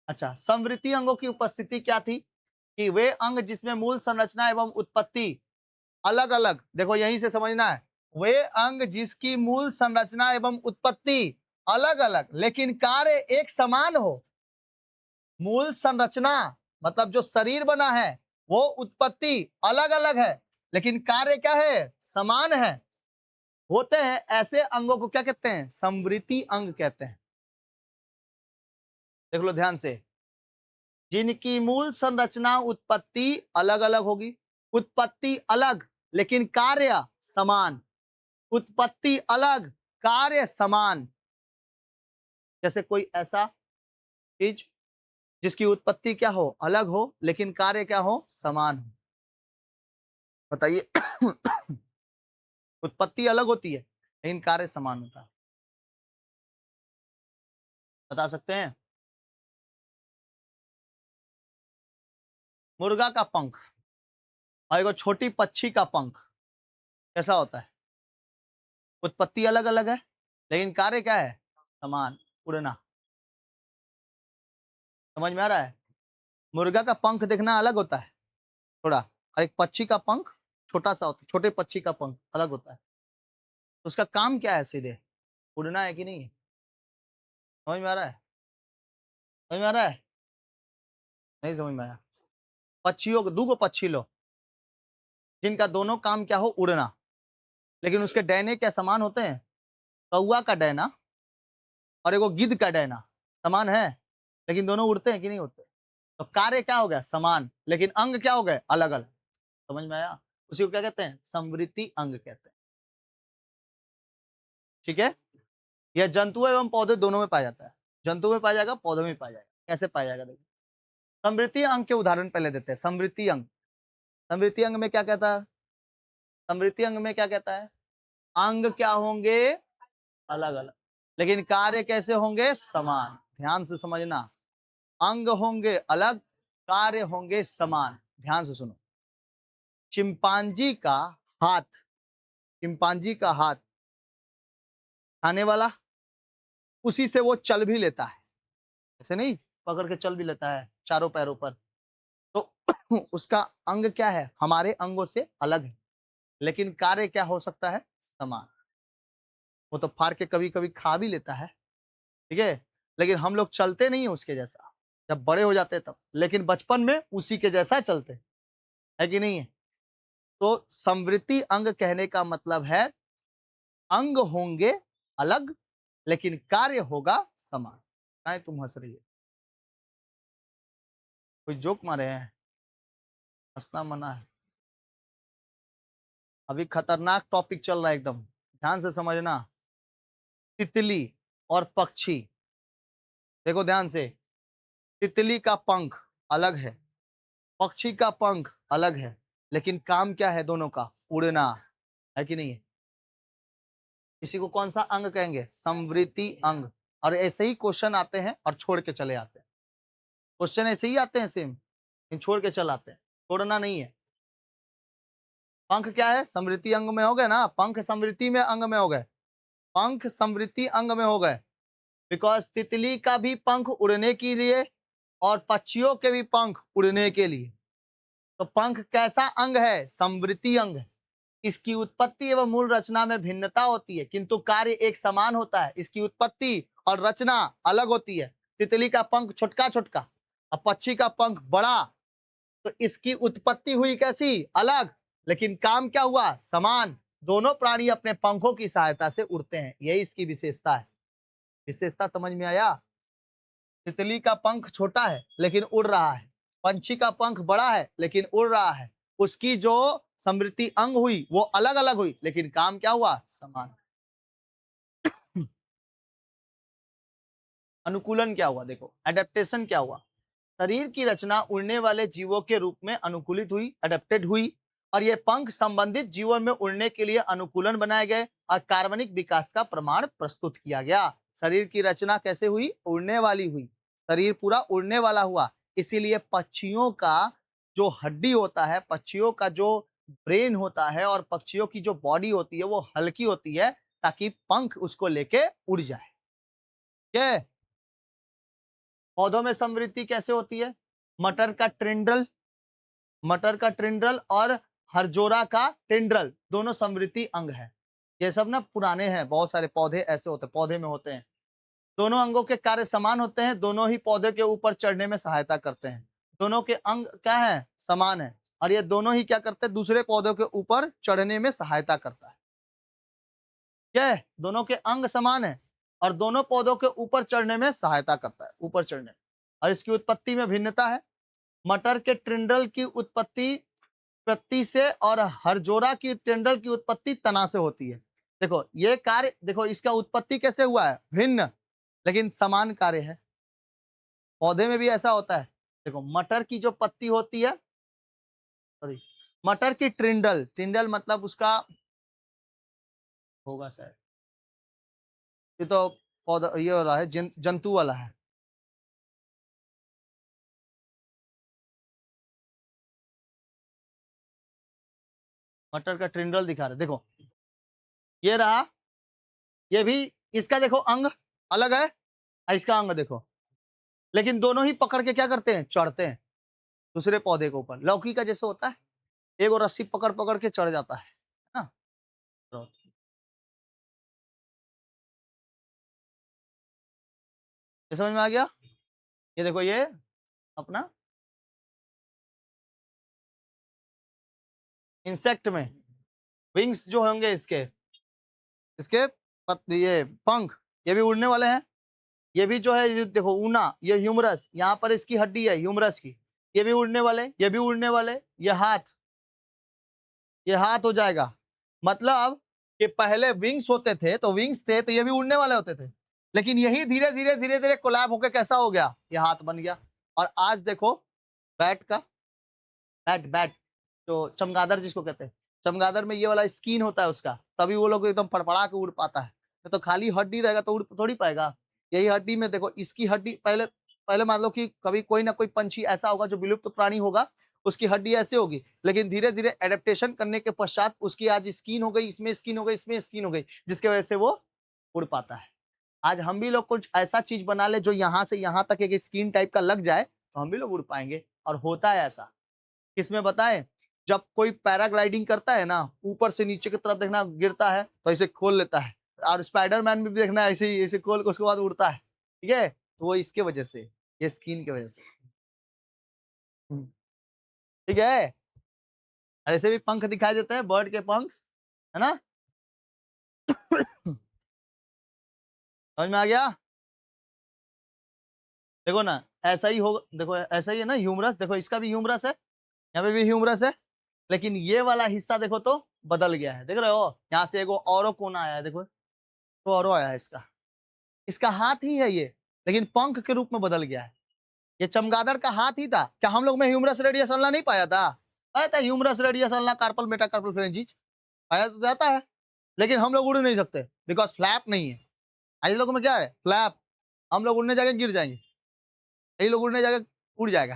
अच्छा, समवृत्ति अंगों की उपस्थिति क्या थी? कि वे अंग जिसमें मूल संरचना एवं उत्पत्ति अलग अलग, देखो यहीं से समझना है। वे अंग जिसकी मूल संरचना एवं उत्पत्ति अलग अलग लेकिन कार्य एक समान हो। मूल संरचना मतलब जो शरीर बना है, वो उत्पत्ति अलग अलग है, लेकिन कार्य क्या है? समान है। होते हैं ऐसे अंगों को क्या कहते हैं? समवृत्ति अंग कहते हैं। देख लो ध्यान से, जिनकी मूल संरचना उत्पत्ति अलग अलग होगी, उत्पत्ति अलग लेकिन कार्य समान, उत्पत्ति अलग कार्य समान। जैसे कोई ऐसा चीज जिसकी उत्पत्ति क्या हो? अलग हो, लेकिन कार्य क्या हो? समान हो। बताइए। उत्पत्ति अलग होती है लेकिन कार्य समान होता है। बता सकते हैं? मुर्गा का पंख और एगो छोटी पक्षी का पंख कैसा होता है? उत्पत्ति अलग अलग है लेकिन कार्य क्या है? समान, उड़ना। समझ में आ रहा है? मुर्गा का पंख देखना अलग होता है थोड़ा, और एक पक्षी का पंख छोटा सा होता है। छोटे पक्षी का पंख अलग होता है। तो उसका काम क्या है? सीधे उड़ना है कि नहीं? समझ में आ रहा है? समझ में आ रहा है? नहीं समझ में आया? पक्षियों को, 2 पक्षी लो, जिनका दोनों काम क्या हो, उड़ना, लेकिन उसके डैने क्या समान होते हैं? कौआ का डैना और एगो गिद्ध का डैना समान है, लेकिन दोनों उड़ते हैं कि नहीं उड़ते? तो कार्य क्या हो गया? समान, लेकिन अंग क्या हो गए? अलग अलग। समझ में आया? उसी को क्या कहते हैं? समवृत्ति अंग कहते हैं। ठीक है? यह जंतु एवं पौधे दोनों में पाया जाता है। जंतु में पाया जाएगा, पौधों में पाया जाएगा। कैसे पाया जाएगा? देखिए, समवृत्ति अंग के उदाहरण पहले देते हैं। समवृत्ति अंग, समवृत्ति अंग में क्या कहता है? समवृत्ति अंग में क्या कहता है? अंग क्या होंगे? अलग अलग, लेकिन कार्य कैसे होंगे? समान। ध्यान से समझना, अंग होंगे अलग, कार्य होंगे समान। ध्यान से सुनो, चिंपांजी का हाथ, चिंपांजी का हाथ खाने वाला, उसी से वो चल भी लेता है, ऐसे नहीं पकड़ के चल भी लेता है चारों पैरों पर। तो उसका अंग क्या है? हमारे अंगों से अलग है, लेकिन कार्य क्या हो सकता है? समान। वो तो फाड़ के कभी कभी खा भी लेता है, ठीक है, लेकिन हम लोग चलते नहीं है उसके जैसा, जब बड़े हो जाते हैं तब, लेकिन बचपन में उसी के जैसा चलते हैं, है कि नहीं है? तो समवृत्ति अंग कहने का मतलब है अंग होंगे अलग, लेकिन कार्य होगा समान। काहे तुम हंस रही है? कोई जोक मारे हैं? हंसना मना है। अभी खतरनाक टॉपिक चल रहा है एकदम, ध्यान से समझना। तितली और पक्षी, देखो ध्यान से, तितली का पंख अलग है, पक्षी का पंख अलग है, लेकिन काम क्या है दोनों का? उड़ना, है कि नहीं है? इसी को कौन सा अंग कहेंगे? समवृत्ति अंग। और ऐसे ही क्वेश्चन आते हैं और छोड़ के चले आते हैं, क्वेश्चन ऐसे ही आते हैं सेम, लेकिन छोड़ के चल आते हैं, छोड़ना नहीं है। पंख क्या है? समवृत्ति अंग में हो गए ना, पंख समवृत्ति में अंग में हो गए, पंख समवृत्ति अंग में हो गए, बिकॉज तितली का भी पंख उड़ने के लिए और पक्षियों के भी पंख उड़ने के लिए। तो पंख कैसा अंग है? समवृत्ति अंग है। इसकी उत्पत्ति एवं मूल रचना में भिन्नता होती है, किंतु कार्य एक समान होता है। इसकी उत्पत्ति और रचना अलग होती है। तितली का पंख छोटका छोटका और पक्षी का पंख बड़ा, तो इसकी उत्पत्ति हुई कैसी? अलग, लेकिन काम क्या हुआ? समान। दोनों प्राणी अपने पंखों की सहायता से उड़ते हैं, यही इसकी विशेषता है। विशेषता समझ में आया? तितली का पंख छोटा है लेकिन उड़ रहा है, पंछी का पंख बड़ा है लेकिन उड़ रहा है। उसकी जो समृद्धि अंग हुई वो अलग अलग हुई, लेकिन काम क्या हुआ? समान। अनुकूलन क्या हुआ? देखो, एडेप्टेशन क्या हुआ? शरीर की रचना उड़ने वाले जीवों के रूप में अनुकूलित हुई, अडेप्टेड हुई, और ये पंख संबंधित जीवन में उड़ने के लिए अनुकूलन बनाए गए और कार्बनिक विकास का प्रमाण प्रस्तुत किया गया। शरीर की रचना कैसे हुई? उड़ने वाली हुई, शरीर पूरा उड़ने वाला हुआ। इसीलिए पक्षियों का जो हड्डी होता है, पक्षियों का जो ब्रेन होता है और पक्षियों की जो बॉडी होती है वो हल्की होती है, ताकि पंख उसको लेके उड़ जाए। ठीक है? पौधों में समृद्धि कैसे होती है? मटर का ट्रिंडल, मटर का ट्रिंडल और हरजोरा का टेंड्रल दोनों समृद्धि अंग है। ये सब ना पुराने हैं, बहुत सारे पौधे ऐसे होते हैं, पौधे में होते हैं। दोनों अंगों के कार्य समान होते हैं, दोनों ही पौधे के ऊपर चढ़ने में सहायता करते हैं। दोनों के अंग क्या है? समान है, और ये दोनों ही क्या करते हैं? दूसरे पौधों के ऊपर चढ़ने में सहायता करता है। क्या है? दोनों के अंग समान है और दोनों पौधों के ऊपर चढ़ने में सहायता करता है, ऊपर चढ़ने। और इसकी उत्पत्ति में भिन्नता है। मटर के ट्रिंडल की उत्पत्ति प्रति से और हरजोरा की टेंडल की उत्पत्ति तना से होती है। देखो ये कार्य, देखो इसका उत्पत्ति कैसे हुआ है? भिन्न, लेकिन समान कार्य है। पौधे में भी ऐसा होता है। देखो मटर की जो पत्ती होती है, सॉरी, मटर की ट्रिंडल, ट्रिंडल मतलब उसका होगा शायद, ये तो पौधा ये वाला है, जंतु वाला है। मटर का ट्रिंडल दिखा रहे, देखो ये रहा, ये भी, इसका देखो अंग अलग है और इसका अंग देखो, लेकिन दोनों ही पकड़ के क्या करते हैं? चढ़ते हैं दूसरे पौधे के ऊपर। लौकी का जैसे होता है, एक वो रस्सी पकड़ पकड़ के चढ़ जाता है ना। तो ये समझ में आ गया? ये देखो, ये अपना इंसेक्ट में विंग्स जो होंगे इसके इसके ये पंख, ये भी उड़ने वाले हैं। ये भी जो है, ये देखो ऊना, ये ह्यूमरस, यहाँ पर इसकी हड्डी है ह्यूमरस की, ये भी उड़ने वाले, ये भी उड़ने वाले। ये हाथ हो जाएगा। मतलब कि पहले विंग्स होते थे तो विंग्स थे तो ये भी उड़ने वाले होते थे, लेकिन यही धीरे धीरे धीरे धीरे कोलैब होकर कैसा हो गया, ये हाथ बन गया। और आज देखो बैट का, बैट तो चमगादड़ जिसको कहते हैं, चमगादड़ में ये वाला स्किन होता है उसका, तभी वो लोग एकदम फड़फड़ा के उड़ पाता है। तो खाली हड्डी रहेगा तो उड़ थोड़ी पाएगा। यही हड्डी में देखो, इसकी हड्डी पहले पहले मान लो कि कभी कोई ना कोई पंछी ऐसा होगा जो विलुप्त प्राणी होगा, उसकी हड्डी ऐसे होगी, लेकिन धीरे धीरे एडेप्टेशन करने के पश्चात उसकी आज स्किन हो गई, इसमें स्किन हो गई, इसमें स्किन हो गई, जिसकी वजह से वो उड़ पाता है। आज हम भी लोग कुछ ऐसा चीज बना ले जो यहाँ से यहाँ तक एक स्किन टाइप का लग जाए तो हम भी लोग उड़ पाएंगे। और होता है ऐसा, किसमें बताएं, जब कोई पैराग्लाइडिंग करता है ना, ऊपर से नीचे की तरफ देखना गिरता है तो ऐसे खोल लेता है, और स्पाइडरमैन में भी देखना ऐसे ही ऐसे खोल के उसके बाद उड़ता है। ठीक है, तो वो इसके वजह से, ये स्किन की वजह से। हम्म, ठीक है। ऐसे भी पंख दिखाई देते हैं, बर्ड के पंख, है ना। समझ में आ गया। देखो ना, ऐसा ही होगा, देखो ऐसा ही है ना ह्यूमरस, देखो इसका भी ह्यूमरस है, यहाँ पे भी ह्यूमरस है, लेकिन ये वाला हिस्सा देखो तो बदल गया है, देख रहे हो, यहाँ से एगो औरो कोना आया है, देखो तो औरो आया है इसका, इसका हाथ ही है ये, लेकिन पंख के रूप में बदल गया है। ये चमगादड़ का हाथ ही था। क्या हम लोग में ह्यूमरस रेडियस अल्ला नहीं पाया था? पाया था humerus radius ulna, carpal metacarpal phalanges, पाया तो जाता है, लेकिन हम लोग उड़ नहीं सकते बिकॉज फ्लैप नहीं है। आज लोगों में क्या है, फ्लैप, हम लोग उड़ने जाके गिर जाएंगे, यही लोग उड़ने जाके उड़ जाएगा।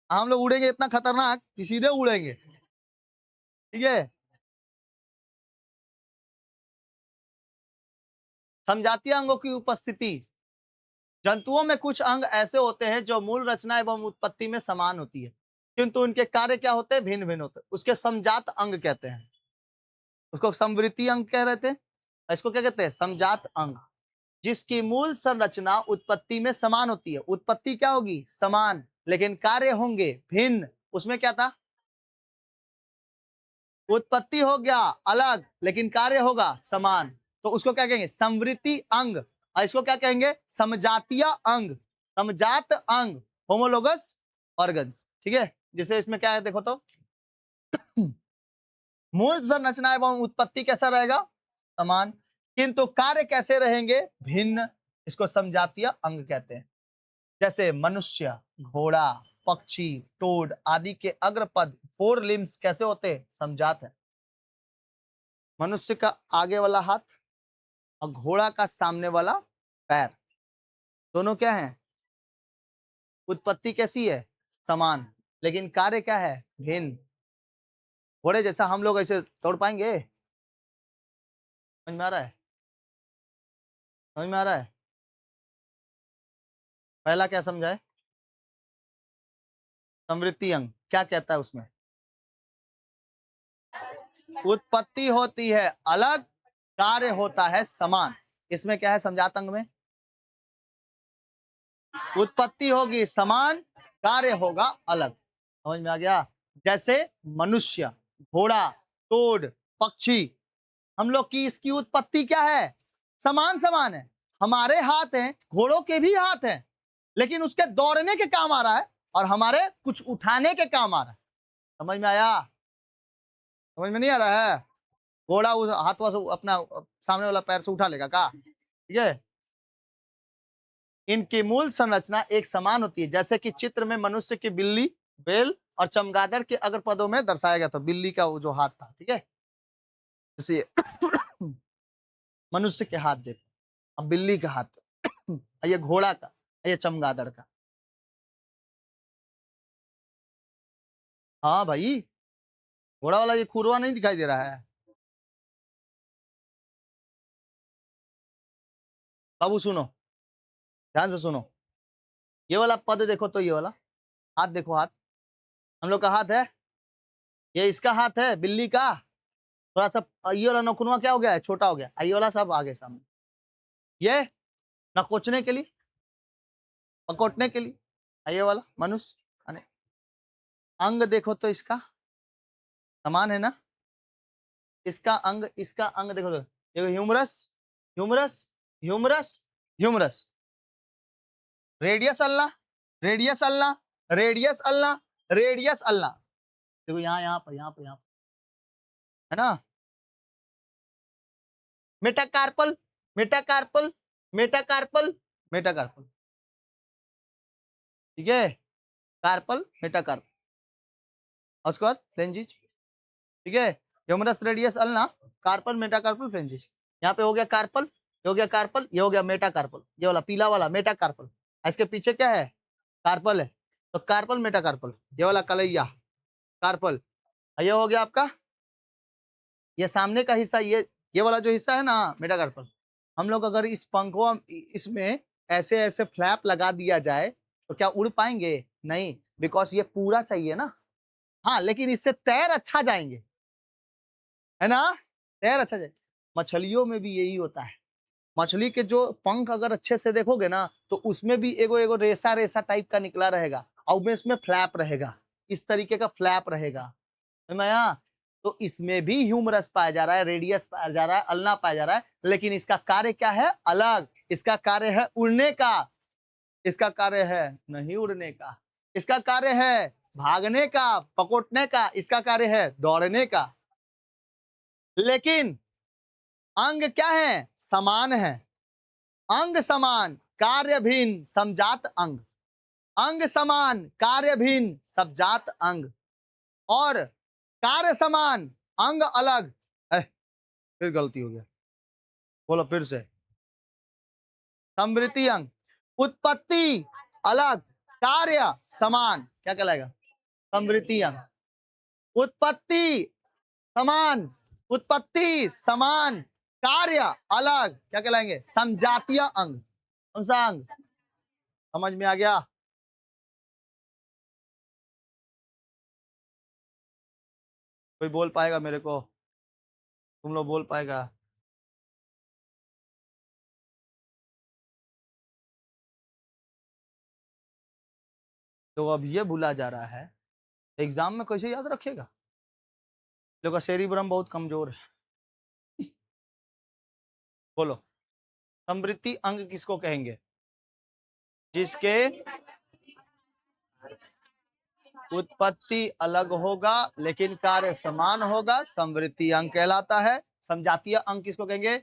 हम लोग उड़ेंगे इतना खतरनाक कि सीधे उड़ेंगे। ठीक है, समजातीय अंगों की उपस्थिति। जंतुओं में कुछ अंग ऐसे होते हैं जो मूल रचना एवं उत्पत्ति में समान होती है, किंतु उनके कार्य क्या होते हैं, भिन्न भिन्न होते हैं। उसके समजात अंग कहते हैं, उसको समवृत्ति अंग कह रहे थे, इसको क्या कहते हैं, समजात अंग। जिसकी मूल संरचना उत्पत्ति में समान होती है, उत्पत्ति क्या होगी, समान, लेकिन कार्य होंगे भिन्न। उसमें क्या था, उत्पत्ति हो गया अलग, लेकिन कार्य होगा समान, तो उसको क्या कहेंगे, समवृत्ति अंग। और इसको क्या कहेंगे, समजातीय अंग, समजात अंग, होमोलोगस ऑर्गन्स। ठीक है, जिसे इसमें क्या है देखो तो, मूल संरचना एवं उत्पत्ति कैसा रहेगा, समान, किंतु कार्य कैसे रहेंगे, भिन्न। इसको समजातीय अंग कहते हैं। जैसे मनुष्य, घोड़ा, पक्षी, टोड आदि के अग्रपद 4 लिम्स कैसे होते हैं, समजात है। मनुष्य का आगे वाला हाथ और घोड़ा का सामने वाला पैर, दोनों क्या है, उत्पत्ति कैसी है, समान, लेकिन कार्य क्या है, भिन्न। घोड़े जैसा हम लोग ऐसे तोड़ पाएंगे, समझ में आ रहा है, समझ में आ रहा है। पहला क्या समझा है, समृद्धि अंग क्या कहता है, उसमें उत्पत्ति होती है अलग, कार्य होता है समान। इसमें क्या है, समझात अंग में उत्पत्ति होगी समान, कार्य होगा अलग। समझ में आ गया। जैसे मनुष्य, घोड़ा, टोड, पक्षी, हम लोग की इसकी उत्पत्ति क्या है, समान समान है। हमारे हाथ हैं, घोड़ों के भी हाथ हैं, लेकिन उसके दौड़ने के काम आ रहा है और हमारे कुछ उठाने के काम आ रहा है। समझ में आया, समझ में नहीं आ रहा है। घोड़ा उस हाथों से अपना सामने वाला पैर से उठा लेगा का, ठीक है। इनकी मूल संरचना एक समान होती है, जैसे कि चित्र में मनुष्य की बिल्ली, बेल और चमगादड़ के अग्र पदों में दर्शाया गया था, बिल्ली का वो जो हाथ था, ठीक है। जैसे मनुष्य के हाथ देखो, अब बिल्ली का हाथ, ये घोड़ा का, ये चमगादड़ का। हाँ भाई, घोड़ा वाला ये खुरवा नहीं दिखाई दे रहा है। बाबू सुनो, ध्यान से सुनो, ये वाला पद देखो तो, ये वाला हाथ देखो, हाथ हम लोग का हाथ है, ये इसका हाथ है बिल्ली का, थोड़ा सा ये वाला नखुनवा क्या हो गया है, छोटा हो गया, ये वाला सब आगे सामने, ये नकोचने के लिए, पकोटने के लिए, ये वाला मनुष्य। अंग देखो तो इसका, समान है ना। इसका अंग देखो देखो, humerus, humerus, humerus, humerus, radius ulna, radius ulna, radius ulna, radius ulna. देखो यहाँ पर है ना। मेटाकार्पल, मेटाकार्पल, मेटाकार्पल, मेटाकार्पल, ठीक है। कार्पल, मेटाकार्पल, और उसके बाद फ्रेंजिज, ठीक है। Humerus, radius ulna, carpal, metacarpal, phalanges. यहाँ पे हो गया कार्पल, ये हो गया कार्पल, ये हो गया मेटाकार्पल, ये वाला पीला वाला मेटाकार्पल। इसके पीछे क्या है, कार्पल है। तो कार्पल, मेटाकार्पल, ये वाला कलैया कार्पल। ये हो गया आपका, ये सामने का हिस्सा, ये वाला जो हिस्सा है ना मेटाकार्पल। हम लोग अगर इस पंखों इसमें ऐसे ऐसे फ्लैप लगा दिया जाए तो क्या उड़ पाएंगे? नहीं, बिकॉज ये पूरा चाहिए ना। हाँ, लेकिन इससे तैर अच्छा जाएंगे, है ना, तैर अच्छा जाए। मछलियों में भी यही होता है। मछली के जो पंख अगर अच्छे से देखोगे ना, तो उसमें भी एगो एगो रेसा रेसा टाइप का निकला रहेगा, और उसमें फ्लैप रहेगा, इस तरीके का फ्लैप रहेगा। मैं तो इसमें भी ह्यूमरस पाया जा रहा है, रेडियस पाया जा रहा है, अल्ना पाया जा रहा है, लेकिन इसका कार्य क्या है? अलग। इसका कार्य है उड़ने का, इसका कार्य है नहीं उड़ने का। इसका कार्य है भागने का, पकड़ने का, इसका कार्य है दौड़ने का। लेकिन अंग क्या है? समान है। अंग समान, कार्य भिन्न, समजात अंग। अंग समान, कार्य भिन्न, समजात अंग। और कार्य समान, अंग अलग। फिर गलती हो गया, बोलो फिर से। समृद्धि अंग, उत्पत्ति अलग, कार्य समान, क्या कहलाएगा? समृद्धि अंग। उत्पत्ति समान, उत्पत्ति समान, कार्य अलग, क्या कहलाएंगे? समजातीय अंग। कौन सा अंग? समझ में आ गया? कोई बोल पाएगा मेरे को? तुम लोग बोल पाएगा? तो अब ये भूला जा रहा है, एग्जाम में कैसे याद रखेगा? लोग का सेरिब्रम बहुत कमजोर है। बोलो, समृद्धि अंग किसको कहेंगे? जिसके उत्पत्ति अलग होगा लेकिन कार्य समान होगा, समृद्धि अंग कहलाता है। समजातीय अंग किसको कहेंगे?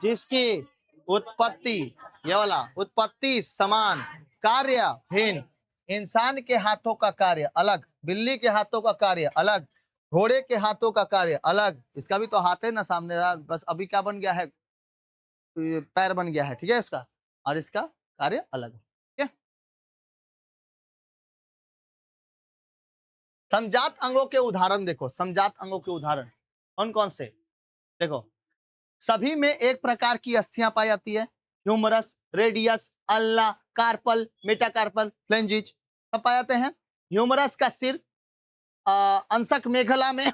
जिसकी उत्पत्ति, ये वाला उत्पत्ति समान, कार्य भिन्न। इंसान के हाथों का कार्य अलग, बिल्ली के हाथों का कार्य अलग, घोड़े के हाथों का कार्य अलग। इसका भी तो हाथ है ना सामने, बस अभी क्या बन गया है? पैर बन गया है, ठीक है इसका, और इसका कार्य अलग है, ठीक है। समजात अंगों के उदाहरण देखो, समजात अंगों के उदाहरण कौन कौन से? देखो, सभी में एक प्रकार की अस्थियां पाई जाती है। Humerus, radius, ulna, carpal, metacarpal, phalanges, सब पाए जाते हैं। ह्यूमरस का सिर अंशक मेघला में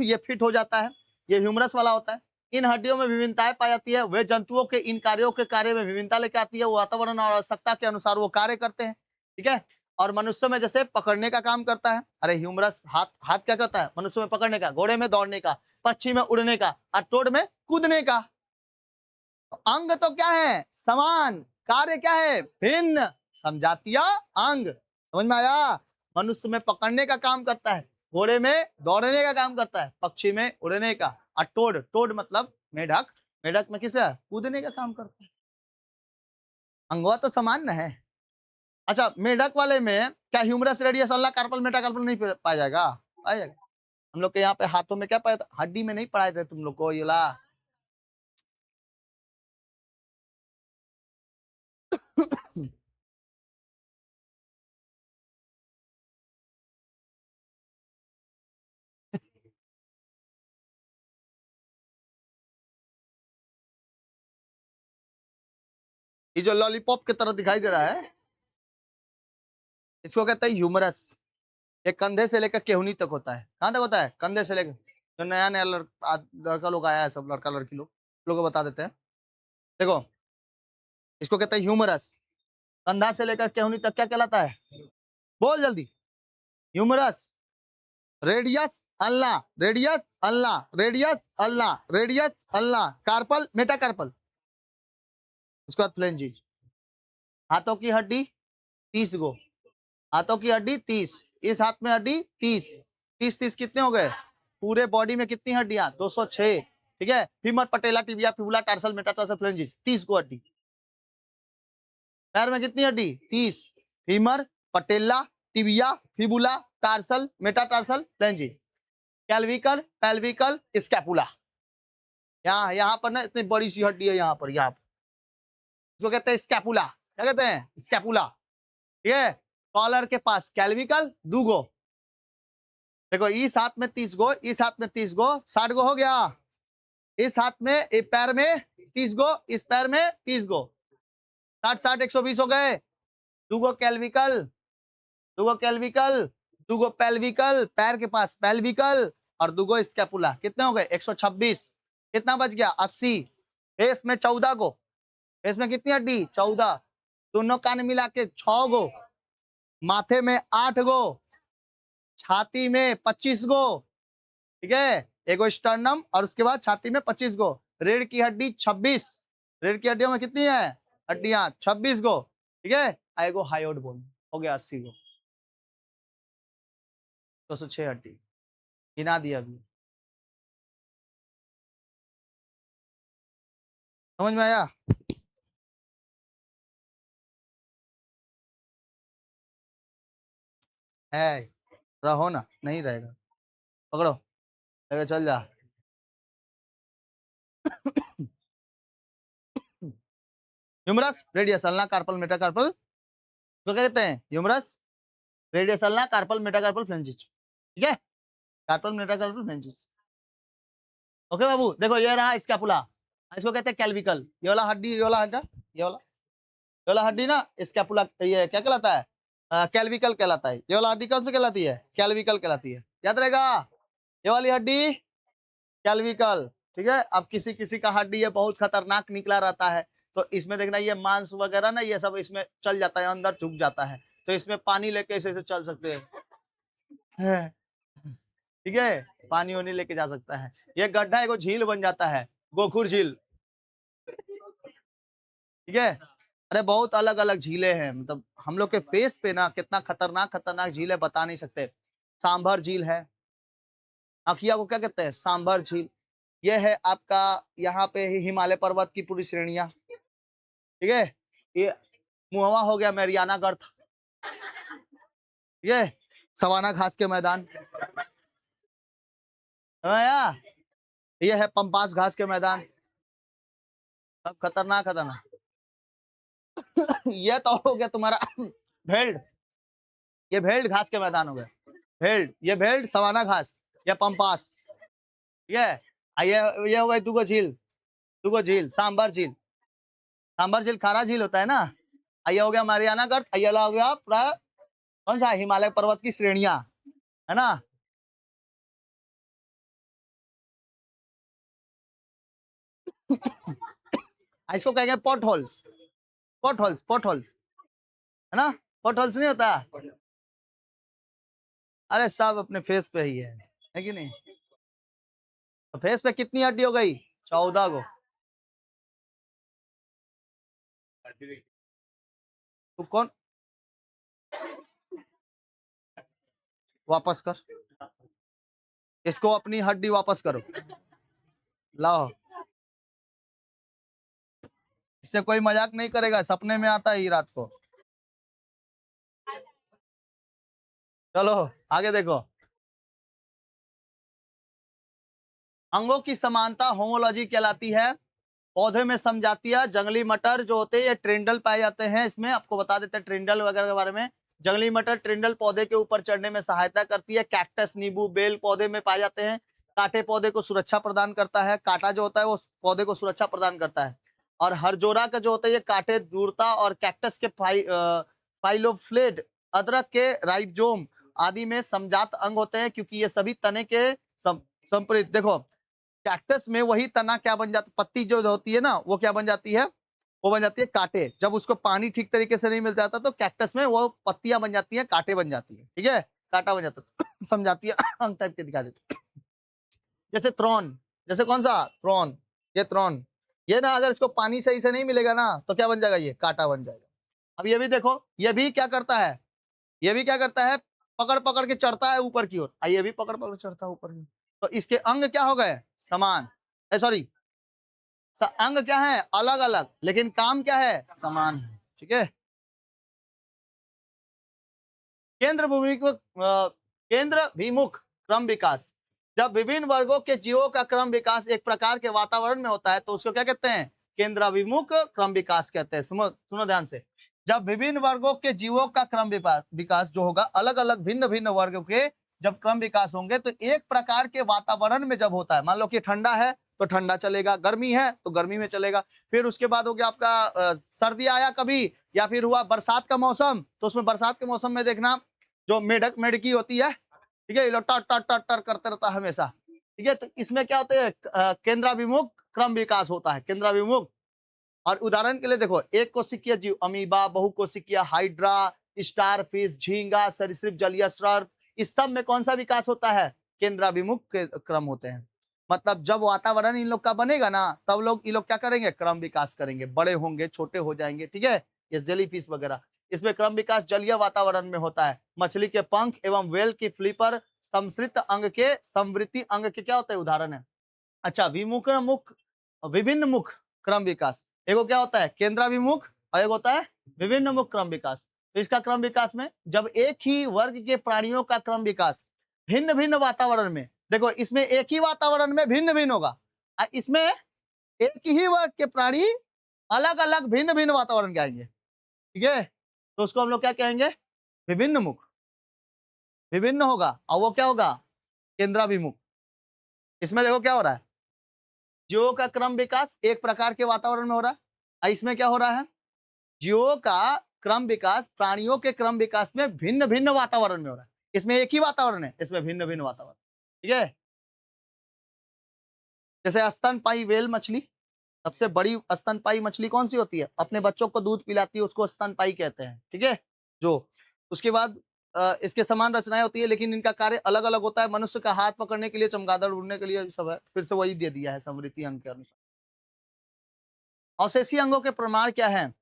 ये फिट हो जाता है, ये ह्यूमरस वाला होता है। इन हड्डियों में विभिन्नताएं पाई जाती है। वे जंतुओं के इन कार्यों के कार्य में विभिन्नता लेकर आती है। वो वातावरण और आवश्यकता के अनुसार वो कार्य करते हैं, ठीक है। और मनुष्य में जैसे पकड़ने का काम करता है। अरे ह्यूमरस हाथ, हाथ क्या करता है? मनुष्य में पकड़ने का, घोड़े में दौड़ने का, पक्षी में उड़ने का, और टोड में कूदने का। तो अंग तो क्या है? समान, कार्य क्या है? भिन्न, समजातीय अंग। समझ में आया? मनुष्य में पकड़ने का काम करता है, घोड़े में दौड़ने का काम करता है, पक्षी में उड़ने का, और टोड, टोड मतलब मेढक, मेढक में किसे? कूदने का काम करता है। अंगवा तो समान न है। अच्छा, मेढक वाले में क्या humerus, radius, ulna, carpal, metacarpal नहीं पाया जाएगा? पाया जाएगा। हम लोग के यहाँ पे हाथों में क्या पाया था? हड्डी में नहीं पढ़ाए थे तुम लोग को ये ला। ये जो लॉलीपॉप की तरह दिखाई दे रहा है, इसको कहते हैं ह्यूमरस। ये कंधे से लेकर केहूनी तक होता है। कहाँ तक होता है? कंधे से लेकर। जो नया नया लड़का लोग आया है, सब लड़का लड़की लोग को बता देते हैं। देखो, इसको कहते हैं ह्यूमरस। कंधा से लेकर केहूनी तक क्या कहलाता है? बोल जल्दी। Humerus. Radius ulna, radius ulna, radius ulna, radius ulna, carpal metacarpal. उसके बाद फ्लेंजिज। हाथों की हड्डी 30 गो, हाथों की हड्डी 30, इस हाथ में हड्डी 30, 30 30 कितने हो गए? पूरे बॉडी में कितनी हड्डियां? 206। ठीक है, femur, patella, tibia, fibula, tarsal, metatarsal, phalanges, 30 गो हड्डी। पैर में कितनी हड्डी? 30, femur, patella, tibia, fibula, tarsal, metatarsal, phalanges. Clavicle, pelvical, scapula. यहाँ पर ना इतनी बड़ी सी हड्डी है यहाँ पर, यहाँ पर इसको कहते हैं स्कैपुला। क्या कहते हैं? स्कैपुला। ठीक है, कॉलर के पास कैल्विकल 2 गो। देखो इस हाथ में 30 गो, इस हाथ में 30 गो, 60 गो हो गया। इस हाथ में, एक पैर में 30 गो, इस पैर में 30 गो, 60 60 120 हो गए। 2 गो कैल्विकल, 2 गो कैल्विकल, 2 गो पेल्विकल, पैर के पास पेल्विकल, और 2 गो स्कैपुला। कितने हो गए? 126। कितना बच गया? 80। फेस में 14 गो, फेस में कितनी हड्डी? 14। दोनों कान मिला के 6 गो, माथे में 8 गो, छाती में 25 गो। ठीक है, एगो स्टर्नम और उसके बाद छाती में 25 गो। रीढ़ की हड्डी 26, रीढ़ की हड्डियों में कितनी है? हड्डियां 26 गो। ठीक है, एगो हायोड बोन हो गया 80 गो। 206 हड्डी गिना दिया अभी। समझ में आया? है, रहो ना, नहीं रहेगा, पकड़ो, लेके चल जा। Humerus, radius, ulna, carpal, metacarpal. तो क्या कहते हैं? Humerus, radius, ulna, carpal, metacarpal, phalanges. ठीक है, कार्पल, मेटाकार्पल, फ्लेंजिज। ओके बाबू, देखो ये रहा स्कैपुला, इसको कहते हैं कैल्विकल। ये वाला हड्डी, ये वाला हड्डी, ये वाला हड्डी ना स्कैपुला, ये क्या कहलाता है? कैल्विकल कहलाता है। ये वाला हड्डी कौन सी कहलाती है? कैल्विकल कहलाती है। याद रहेगा, ये वाली हड्डी कैल्विकल। ठीक है, अब किसी किसी का हड्डी ये बहुत खतरनाक निकला रहता है, तो इसमें देखना ये मांस वगैरह ना, ये सब इसमें चल जाता है, अंदर झुक जाता है, तो इसमें पानी लेके ऐसे ऐसे चल सकते हैं। ठीक है, पानी वानी लेके जा सकता है। ये गड्ढा एगो झील बन जाता है, गोखुर झील। ठीक है, अरे बहुत अलग अलग झीलें हैं, मतलब हम लोग के फेस पे ना कितना खतरनाक खतरनाक झील है, बता नहीं सकते। सांभर झील है, आखिया को क्या कहते हैं? सांभर झील। ये है आपका यहाँ पे हिमालय पर्वत की पूरी श्रेणियां। ठीक है, ये मुहवा हो गया मैरियाना गर्थ। ठीक है, सवाना घास के मैदान। ये है पंपास घास के मैदान। सब खतरनाक खतरनाक। ये तो हो गया तुम्हारा भेल्ड, ये भेल्ड घास के मैदान हो गए। भेल्ड, ये भेल्ड, सवाना घास, ये पंपास। ठीक है, ये हो गई 2 गो झील, 2 गो झील, सांबर झील। सांबर झील खारा झील होता है ना। ये हो गया मारियाना गर्त, ये हो गया पूरा कौन सा? हिमालय पर्वत की श्रेणियां, है ना। इसको कहेंगे pot holes, pot holes, pot holes, है ना। पॉट होल्स नहीं होता? अरे सब अपने फेस पे ही है कि नहीं? तो फेस पे कितनी हड्डी हो गई? 14 गो। तू कौन? वापस कर इसको, अपनी हड्डी वापस करो, लाओ। इससे कोई मजाक नहीं करेगा, सपने में आता है ही रात को। चलो आगे देखो। अंगों की समानता होमोलॉजी कहलाती है। पौधे में समजातीय जंगली मटर जो होते हैं ये ट्रिंडल पाए जाते हैं। इसमें आपको बता देते हैं ट्रिंडल वगैरह के बारे में। जंगली मटर ट्रिंडल पौधे के ऊपर चढ़ने में सहायता करती है। कैक्टस, नींबू, बेल पौधे में पाए जाते हैं। कांटे पौधे को सुरक्षा प्रदान करता है। कांटा जो होता है वो पौधे को सुरक्षा प्रदान करता है। और हरजोरा का जो होता है ये कांटे दूरता, और कैक्टस के फाइलोफ्लेड, अदरक के राइबोसोम आदि में समजात अंग होते हैं, क्योंकि ये सभी तने के संप्रेरित। देखो कैक्टस में वही तना क्या बन जाता, पत्ती जो होती है ना वो क्या बन जाती है? वो बन जाती है कांटे। जब उसको पानी ठीक तरीके से नहीं मिल जाता तो कैक्टस में वो पत्तियां बन जाती हैं, कांटे बन जाती है। ठीक है, काटा बन जाता है। समझाती है अंग टाइप के दिखा देते। जैसे थ्रोन, जैसे कौन सा थ्रोन, ये थ्रोन, ये ना अगर इसको पानी सही से नहीं मिलेगा ना तो क्या बन जाएगा, ये कांटा बन जाएगा। अब ये भी देखो, ये भी क्या करता है, ये भी क्या करता है, पकड़ पकड़ के चढ़ता है ऊपर की ओर, ये भी पकड़ पकड़ चढ़ता है ऊपर की ओर। तो इसके अंग क्या हो गए, समान, सॉरी अंग क्या है, अलग अलग, लेकिन काम क्या है, समान है। ठीक है। केंद्र भूमि को केंद्र विमुख क्रम विकास, जब विभिन्न वर्गों के जीवों का क्रम विकास एक प्रकार के वातावरण में होता है तो उसको क्या कहते हैं, केंद्राभिमुख क्रम विकास कहते हैं। सुनो सुनो ध्यान से, जब विभिन्न वर्गों के जीवों का क्रम विकास जो होगा, अलग अलग भिन्न भिन्न वर्गों के जब क्रम विकास होंगे तो एक प्रकार के वातावरण में जब होता है, मान लो कि ठंडा है तो ठंडा चलेगा, गर्मी है तो गर्मी में चलेगा, फिर उसके बाद हो गया आपका सर्दी आया कभी, या फिर हुआ बरसात का मौसम, तो उसमें बरसात के मौसम में देखना जो मेढक मेढकी होती है, ठीक है, ये लोग टर टर टर टर करते रहता है हमेशा। ठीक है, तो इसमें क्या होता है, केंद्राभिमुख क्रम विकास होता है, केंद्राभिमुख। और उदाहरण के लिए देखो, एक कोशिकीय जीव अमीबा, बहुकोशिकीय हाइड्रा, स्टारफिश, झींगा, सरीसृप, जलीय सर्प, इस सब में कौन सा विकास होता है, केंद्राभिमुख के क्रम होते हैं। मतलब जब वातावरण इन लोग का बनेगा ना तब लोग इन लोग क्या करेंगे, क्रम विकास करेंगे, बड़े होंगे, छोटे हो जाएंगे। ठीक है, ये जेलीफिश वगैरह, इसमें क्रम विकास जलीय वातावरण में होता है। मछली के पंख एवं वेल की फ्लिपर संस्कृत अंग के समवृत्ति अंग के क्या होता है, उदाहरण है। अच्छा, विमुख मुख, विभिन्न मुख क्रम विकास, एगो क्या होता है, केंद्राभिमुख, और एक होता है विभिन्न मुख क्रम विकास। तो इसका क्रम विकास में जब एक ही वर्ग के प्राणियों का क्रम विकास भिन्न भिन्न वातावरण में, देखो इसमें एक ही वातावरण में भिन्न भिन्न होगा, इसमें एक ही वर्ग के प्राणी अलग अलग भिन्न भिन्न वातावरण के आएंगे। ठीक है, तो उसको हम लोग क्या कहेंगे, विभिन्न मुख, विभिन्न होगा, और वो क्या होगा, केंद्राभिमुख। इसमें देखो क्या हो रहा है, जीवों का क्रम विकास एक प्रकार के वातावरण में हो रहा है, और इसमें क्या हो रहा है, जीवों का क्रम विकास प्राणियों के क्रम विकास में भिन्न भिन्न वातावरण में हो रहा है। इसमें एक ही वातावरण है, इसमें भिन्न भिन्न वातावरण। ठीक है, जैसे स्तनपायी व्हेल मछली, सबसे बड़ी स्तनपायी मछली कौन सी होती है, अपने बच्चों को दूध पिलाती है, उसको स्तनपायी कहते हैं। ठीक है, जो उसके बाद इसके समान रचनाएं होती है, लेकिन इनका कार्य अलग अलग होता है। मनुष्य का हाथ पकड़ने के लिए, चमगादड़ उड़ने के लिए सब है, फिर से वही दे दिया है समृद्धि अंग के अनुसार। अवशेषी अंगों के प्रमाण क्या है,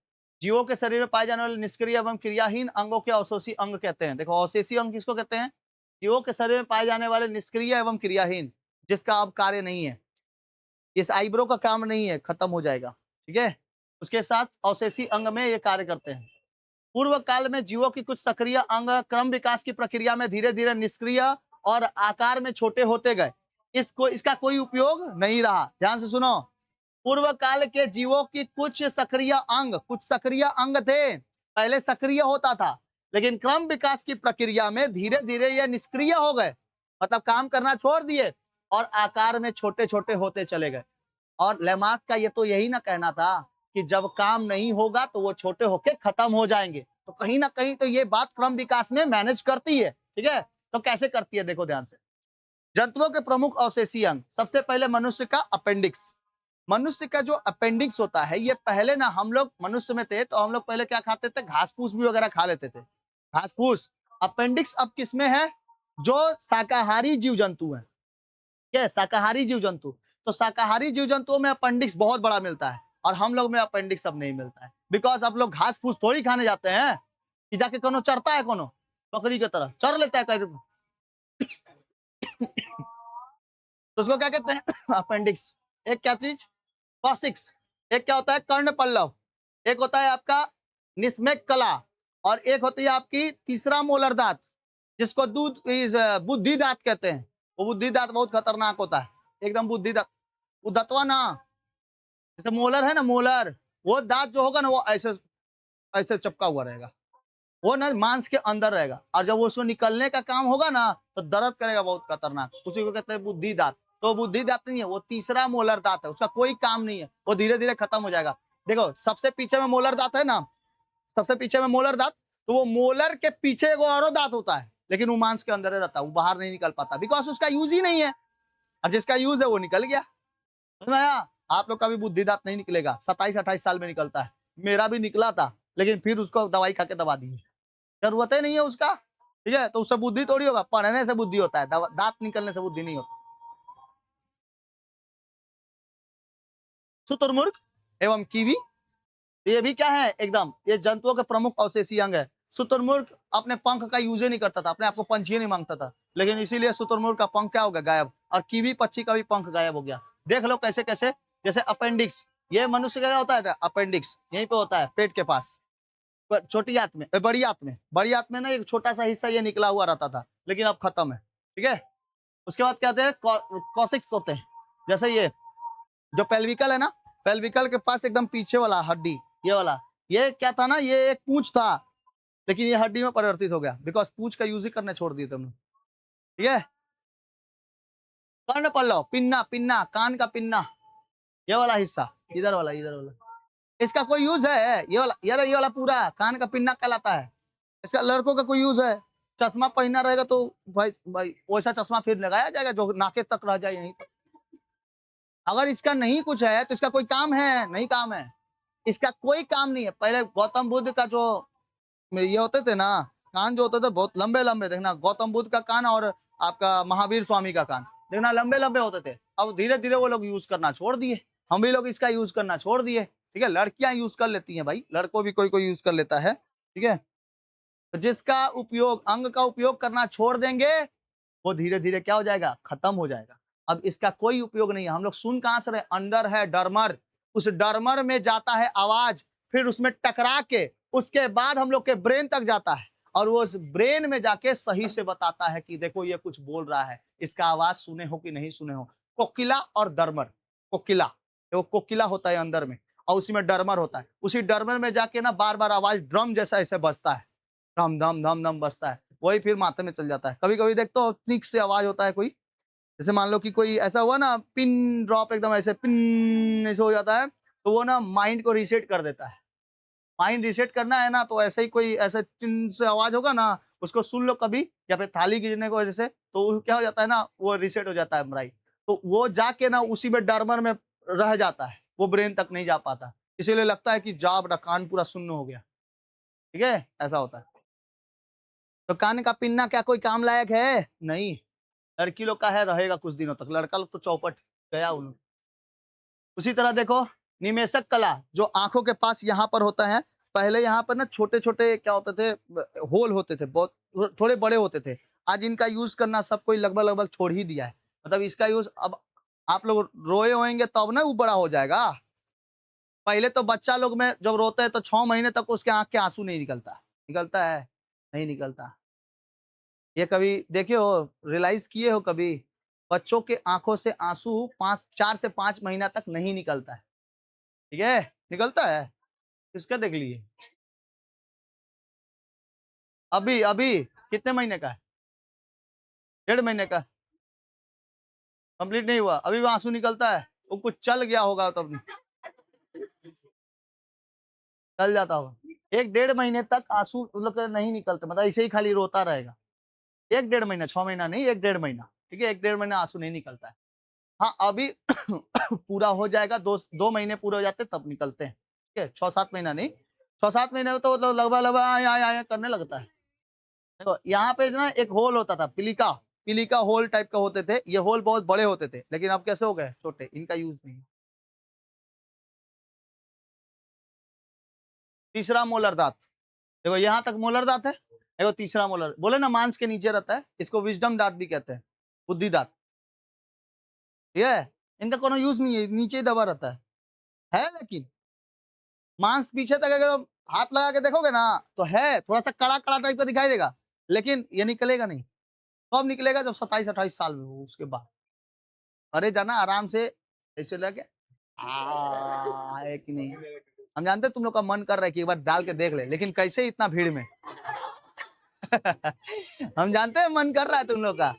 जीवों के शरीर में पाए जाने वाले निष्क्रिय एवं क्रियाहीन अंगों के अवशेषी अंग कहते हैं। देखो अवशेषी अंग किसको कहते हैं, जीवों के शरीर में पाए जाने वाले निष्क्रिय एवं क्रियाहीन, जिसका अब कार्य नहीं है, इस आईब्रो का काम नहीं है, खत्म हो जाएगा। ठीक है, उसके साथ अवशेषी अंग में ये कार्य करते हैं। पूर्व काल में जीवों की कुछ सक्रिय अंग क्रम विकास की प्रक्रिया में धीरे धीरे निष्क्रिय और आकार में छोटे होते गए, इसका कोई उपयोग नहीं रहा। ध्यान से सुनो, पूर्व काल के जीवों की कुछ सक्रिय अंग थे, पहले सक्रिय होता था, लेकिन क्रम विकास की प्रक्रिया में धीरे धीरे ये निष्क्रिय हो गए, मतलब काम करना छोड़ दिए और आकार में छोटे छोटे होते चले गए। और लेमार्क का ये तो यही ना कहना था कि जब काम नहीं होगा तो वो छोटे होके खत्म हो जाएंगे। तो कहीं ना कहीं तो ये बात क्रम विकास में मैनेज करती है। ठीक है, तो कैसे करती है, देखो ध्यान से। जंतुओं के प्रमुख अवशेषी अंग, सबसे पहले मनुष्य का अपेंडिक्स। मनुष्य का जो अपेंडिक्स होता है, ये पहले ना हम लोग मनुष्य में थे तो हम लोग पहले क्या खाते थे, घास फूस भी वगैरह खा लेते थे, घास फूस। अपेंडिक्स अब किसमें है, जो शाकाहारी जीव जंतु है, क्या शाकाहारी जीव जंतु, तो शाकाहारी जीव जंतुओं में अपेंडिक्स बहुत बड़ा मिलता है, और हम लोग में अपेंडिक्स अब नहीं मिलता है, बिकॉज अब लोग घास फूस थोड़ी खाने जाते हैं कि जाके कोनो चरता है, कोनो बकरी की तरह चर लेता है कहीं। तो उसको क्या कहते हैं अपेंडिक्स। एक क्या चीज, कॉसिक्स, एक क्या होता है कर्ण पल्लव, एक होता है आपका निस्मेक कला, और एक होती है आपकी तीसरा मोलर दांत, जिसको दूध बुद्धि दांत कहते हैं। वो बुद्धि दांत बहुत खतरनाक होता है, एकदम बुद्धि दांत, वो दतवा ना, जैसे मोलर है ना, मोलर, वो दांत जो होगा ना वो ऐसे ऐसे चिपका हुआ रहेगा, वो ना मांस के अंदर रहेगा, और जब वो उसको निकलने का काम होगा ना तो दर्द करेगा बहुत खतरनाक, उसी को कहते हैं बुद्धि दांत। तो बुद्धि दांत नहीं है, वो तीसरा मोलर दांत है, उसका कोई काम नहीं है, वो धीरे धीरे खत्म हो जाएगा। देखो सबसे पीछे में मोलर दांत है ना, सबसे पीछे में मोलर दांत, तो वो मोलर के पीछे एगो और दांत होता है, लेकिन वो मांस के अंदर रहता है, वो बाहर नहीं निकल पाता, बिकॉज उसका यूज ही नहीं है, और जिसका यूज है वो निकल गया। समझ में आया? आप लोग का भी बुद्धि दांत नहीं निकलेगा, 27-28 साल में निकलता है, मेरा भी निकला था, लेकिन फिर उसको दवाई खा के दबा दी, जरूरत ही नहीं है उसका। ठीक है, तो उससे बुद्धि थोड़ी होगा, पढ़ने से बुद्धि होता है, दांत निकलने से बुद्धि नहीं होता। शुतुरमुर्ग एवं कीवी, ये भी क्या है एकदम, ये जंतुओं के प्रमुख अवशेषीय अंग है। शुतुरमुर्ग अपने पंख का यूज ही नहीं करता था, अपने आप को पंछी नहीं मांगता था, लेकिन इसीलिए शुतुरमुर्ग का पंख क्या हो गया, गायब। और कीवी पक्षी का भी पंख गायब हो गया। देख लो कैसे कैसे, जैसे अपेंडिक्स, ये मनुष्य का क्या होता है, अपेंडिक्स यहीं पे होता है, पेट के पास, छोटी आंत में, बड़ी आंत में ना एक छोटा सा हिस्सा ये निकला हुआ रहता था, लेकिन अब खत्म है। ठीक है, उसके बाद क्या होते हैं, कॉसिक्स होते हैं, जैसे ये जो पेल्विकल है ना, पेल्विकल के पास एकदम पीछे वाला हड्डी, ये वाला, ये क्या था ना, ये एक पूंछ था, लेकिन ये हड्डी में परिवर्तित हो गया, बिकॉज पूंछ का यूज ही करने छोड़ दिए तुमने। ठीक है, कर्ण पढ़ लो, पिन्ना, पिन्ना कान का पिन्ना, ये वाला हिस्सा, इधर वाला, इधर वाला, इसका कोई यूज है, ये वाला, यार ये वाला पूरा कान का पिन्ना कहलाता है। इसका लड़कों का कोई यूज है, चश्मा पहना रहेगा तो भाई भाई वैसा चश्मा फिर लगाया जाएगा जो नाके तक रह जाए यहीं तक। अगर इसका नहीं कुछ है तो इसका कोई काम है, नहीं काम है, इसका कोई काम नहीं है। पहले गौतम बुद्ध का जो ये होते थे ना, कान जो होते थे बहुत लंबे लंबे, देखना गौतम बुद्ध का कान और आपका महावीर स्वामी का कान, देखना लंबे लंबे होते थे। अब धीरे धीरे वो लोग यूज करना छोड़ दिए, हम भी लोग इसका यूज करना छोड़ दिए। ठीक है, लड़कियां यूज कर लेती हैं भाई, लड़कों भी कोई कोई यूज कर लेता है। ठीक है, तो जिसका उपयोग, अंग का उपयोग करना छोड़ देंगे, वो धीरे धीरे क्या हो जाएगा, खत्म हो जाएगा। अब इसका कोई उपयोग नहीं है। हम लोग सुन कहां से रहे, अंदर है डरमर, उस डरमर में जाता है आवाज, फिर उसमें टकरा के उसके बाद हम लोग के ब्रेन तक जाता है, और वो उस ब्रेन में जाके सही से बताता है कि देखो ये कुछ बोल रहा है, इसका आवाज सुने हो कि नहीं सुने हो। कोकिला और डरमर, कोकिला, वो कोकिला होता है अंदर में, और उसी में डरमर होता है, उसी डरमर में जाके ना बार बार आवाज ड्रम जैसा ऐसे बजता है, धम धम धम धम बजता है, वही फिर माथे में चल जाता है। कभी कभी देखते हो ठीक से आवाज होता है कोई, जैसे मान लो कि कोई ऐसा हुआ ना, पिन ड्रॉप एकदम ऐसे पिन ऐसे हो जाता है, तो वो ना माइंड को रीसेट कर देता है। माइंड रीसेट करना है ना, तो ऐसे ही कोई ऐसे टिन से आवाज होगा ना, उसको सुन लो कभी, या फिर थाली गिरने की वजह से, तो क्या हो जाता है ना, वो रीसेट हो जाता है माइंड, तो वो जाके ना उसी में डरमर में रह जाता है, वो ब्रेन तक नहीं जा पाता, इसीलिए लगता है कि जा बड़ा कान पूरा सुन्न हो गया। ठीक है, ऐसा होता है। तो कान का पिन्ना क्या कोई काम लायक है, नहीं। लड़की लोग का है, रहेगा कुछ दिनों तक, लड़का लोग तो चौपट गया उन। उसी तरह देखो, निमेषक कला जो आंखों के पास यहाँ पर होता है, पहले यहाँ पर ना छोटे छोटे क्या होते थे, होल होते थे, बहुत थोड़े बड़े होते थे। आज इनका यूज करना सब कोई लगभग लगभग छोड़ ही दिया है, मतलब इसका यूज अब आप लोग रोए होंगे तब ना वो बड़ा हो जाएगा। पहले तो बच्चा लोग में जब रोते हैं तो 6 महीने तक उसके आंख के आंसू नहीं निकलता, निकलता है, नहीं निकलता। ये कभी देखे हो, रियलाइज किए हो कभी, बच्चों के आंखों से आंसू 4 से 5 महीना तक नहीं निकलता है। ठीक है, निकलता है, किसका देख लिए, अभी अभी कितने महीने का है, 1.5 महीने का, कंप्लीट नहीं हुआ, अभी भी आंसू निकलता है, वो कुछ चल गया होगा तब चल जाता होगा। 1 1.5 महीने तक आंसू मतलब नहीं निकलते, मतलब ऐसे ही खाली रोता रहेगा। 1 1.5 महीना, 6 महीना नहीं, 1 1.5 महीना। ठीक है, 1 1.5 महीना आंसू नहीं निकलता है। हाँ अभी पूरा हो जाएगा, 2 2 महीने पूरे हो जाते तब निकलते हैं। ठीक है, 6 7 महीना नहीं, 6 7 महीने में तो मतलब लगभग लगभग आए आए आए करने लगता है। देखो यहाँ पे ना एक होल होता था, पिलिका, पिलिका होल टाइप का होते थे, ये होल बहुत बड़े होते थे, लेकिन अब कैसे हो गए, छोटे, इनका यूज नहीं। तीसरा मोलर दांत, देखो यहाँ तक मोलर दांत है, देखो तीसरा मोलर, बोले ना मांस के नीचे रहता है, इसको विजडम दांत भी कहते हैं, बुद्धि दांत। ठीक है, इनका कोनो यूज नहीं है, नीचे ही दबा रहता है, लेकिन मांस पीछे तक अगर हाथ लगा के देखोगे ना, तो है थोड़ा सा कड़ा कड़ा टाइप का दिखाई देगा, लेकिन ये निकलेगा नहीं। कब निकलेगा, जब 27 28 साल में हो, उसके बाद अरे जाना आराम से ऐसे लगे है कि नहीं। हम जानते हैं तुम लोग का मन कर रहा है कि एक बार डाल के देख ले, लेकिन कैसे इतना भीड़ में हम जानते हैं मन कर रहा है तुम लोग का,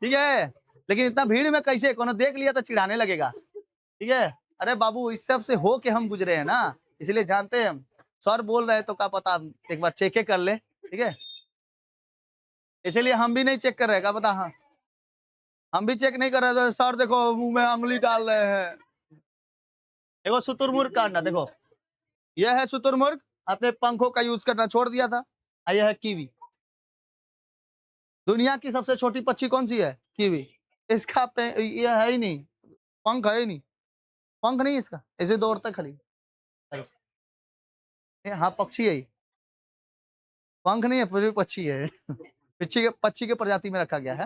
ठीक है, लेकिन इतना भीड़ में कैसे, कोनो देख लिया तो चिढ़ाने लगेगा। ठीक है, अरे बाबू इस सब से हो के हम गुजरे हैं ना, इसलिए जानते हैं हम। सर बोल रहे हैं तो क्या पता एक बार चेक कर ले। ठीक है, इसीलिए हम भी नहीं चेक कर रहे, क्या पता, हाँ हम भी चेक नहीं कर रहे थे, सर देखो मुंह में उंगली डाल रहे हैं। देखो शुतुरमुर्ग का अंडा, देखो यह है शुतुरमुर्ग, अपने पंखों का यूज करना छोड़ दिया था, और यह है कीवी। दुनिया की सबसे छोटी पक्षी कौन सी है? कीवी। इसका ये है ही नहीं, पंख है ही नहीं, पंख नहीं इसका, ऐसे दौड़ता खाली। हाँ पक्षी है, पंख नहीं है फिर भी पक्षी है। पक्षी के प्रजाति में रखा गया है।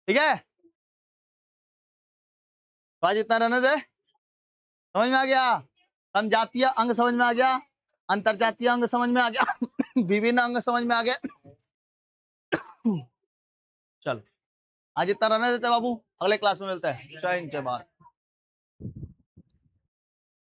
ठीक है, तो आज इतना रहने दे। समझ में आ गया? समजातीय अंग समझ में आ गया, अंतरजातीय अंग समझ में आ गया, विभिन्न अंग समझ में आ गया। चलो आज इतना रहने देते बाबू, अगले क्लास में मिलते हैं। जय हिंद जय भारत।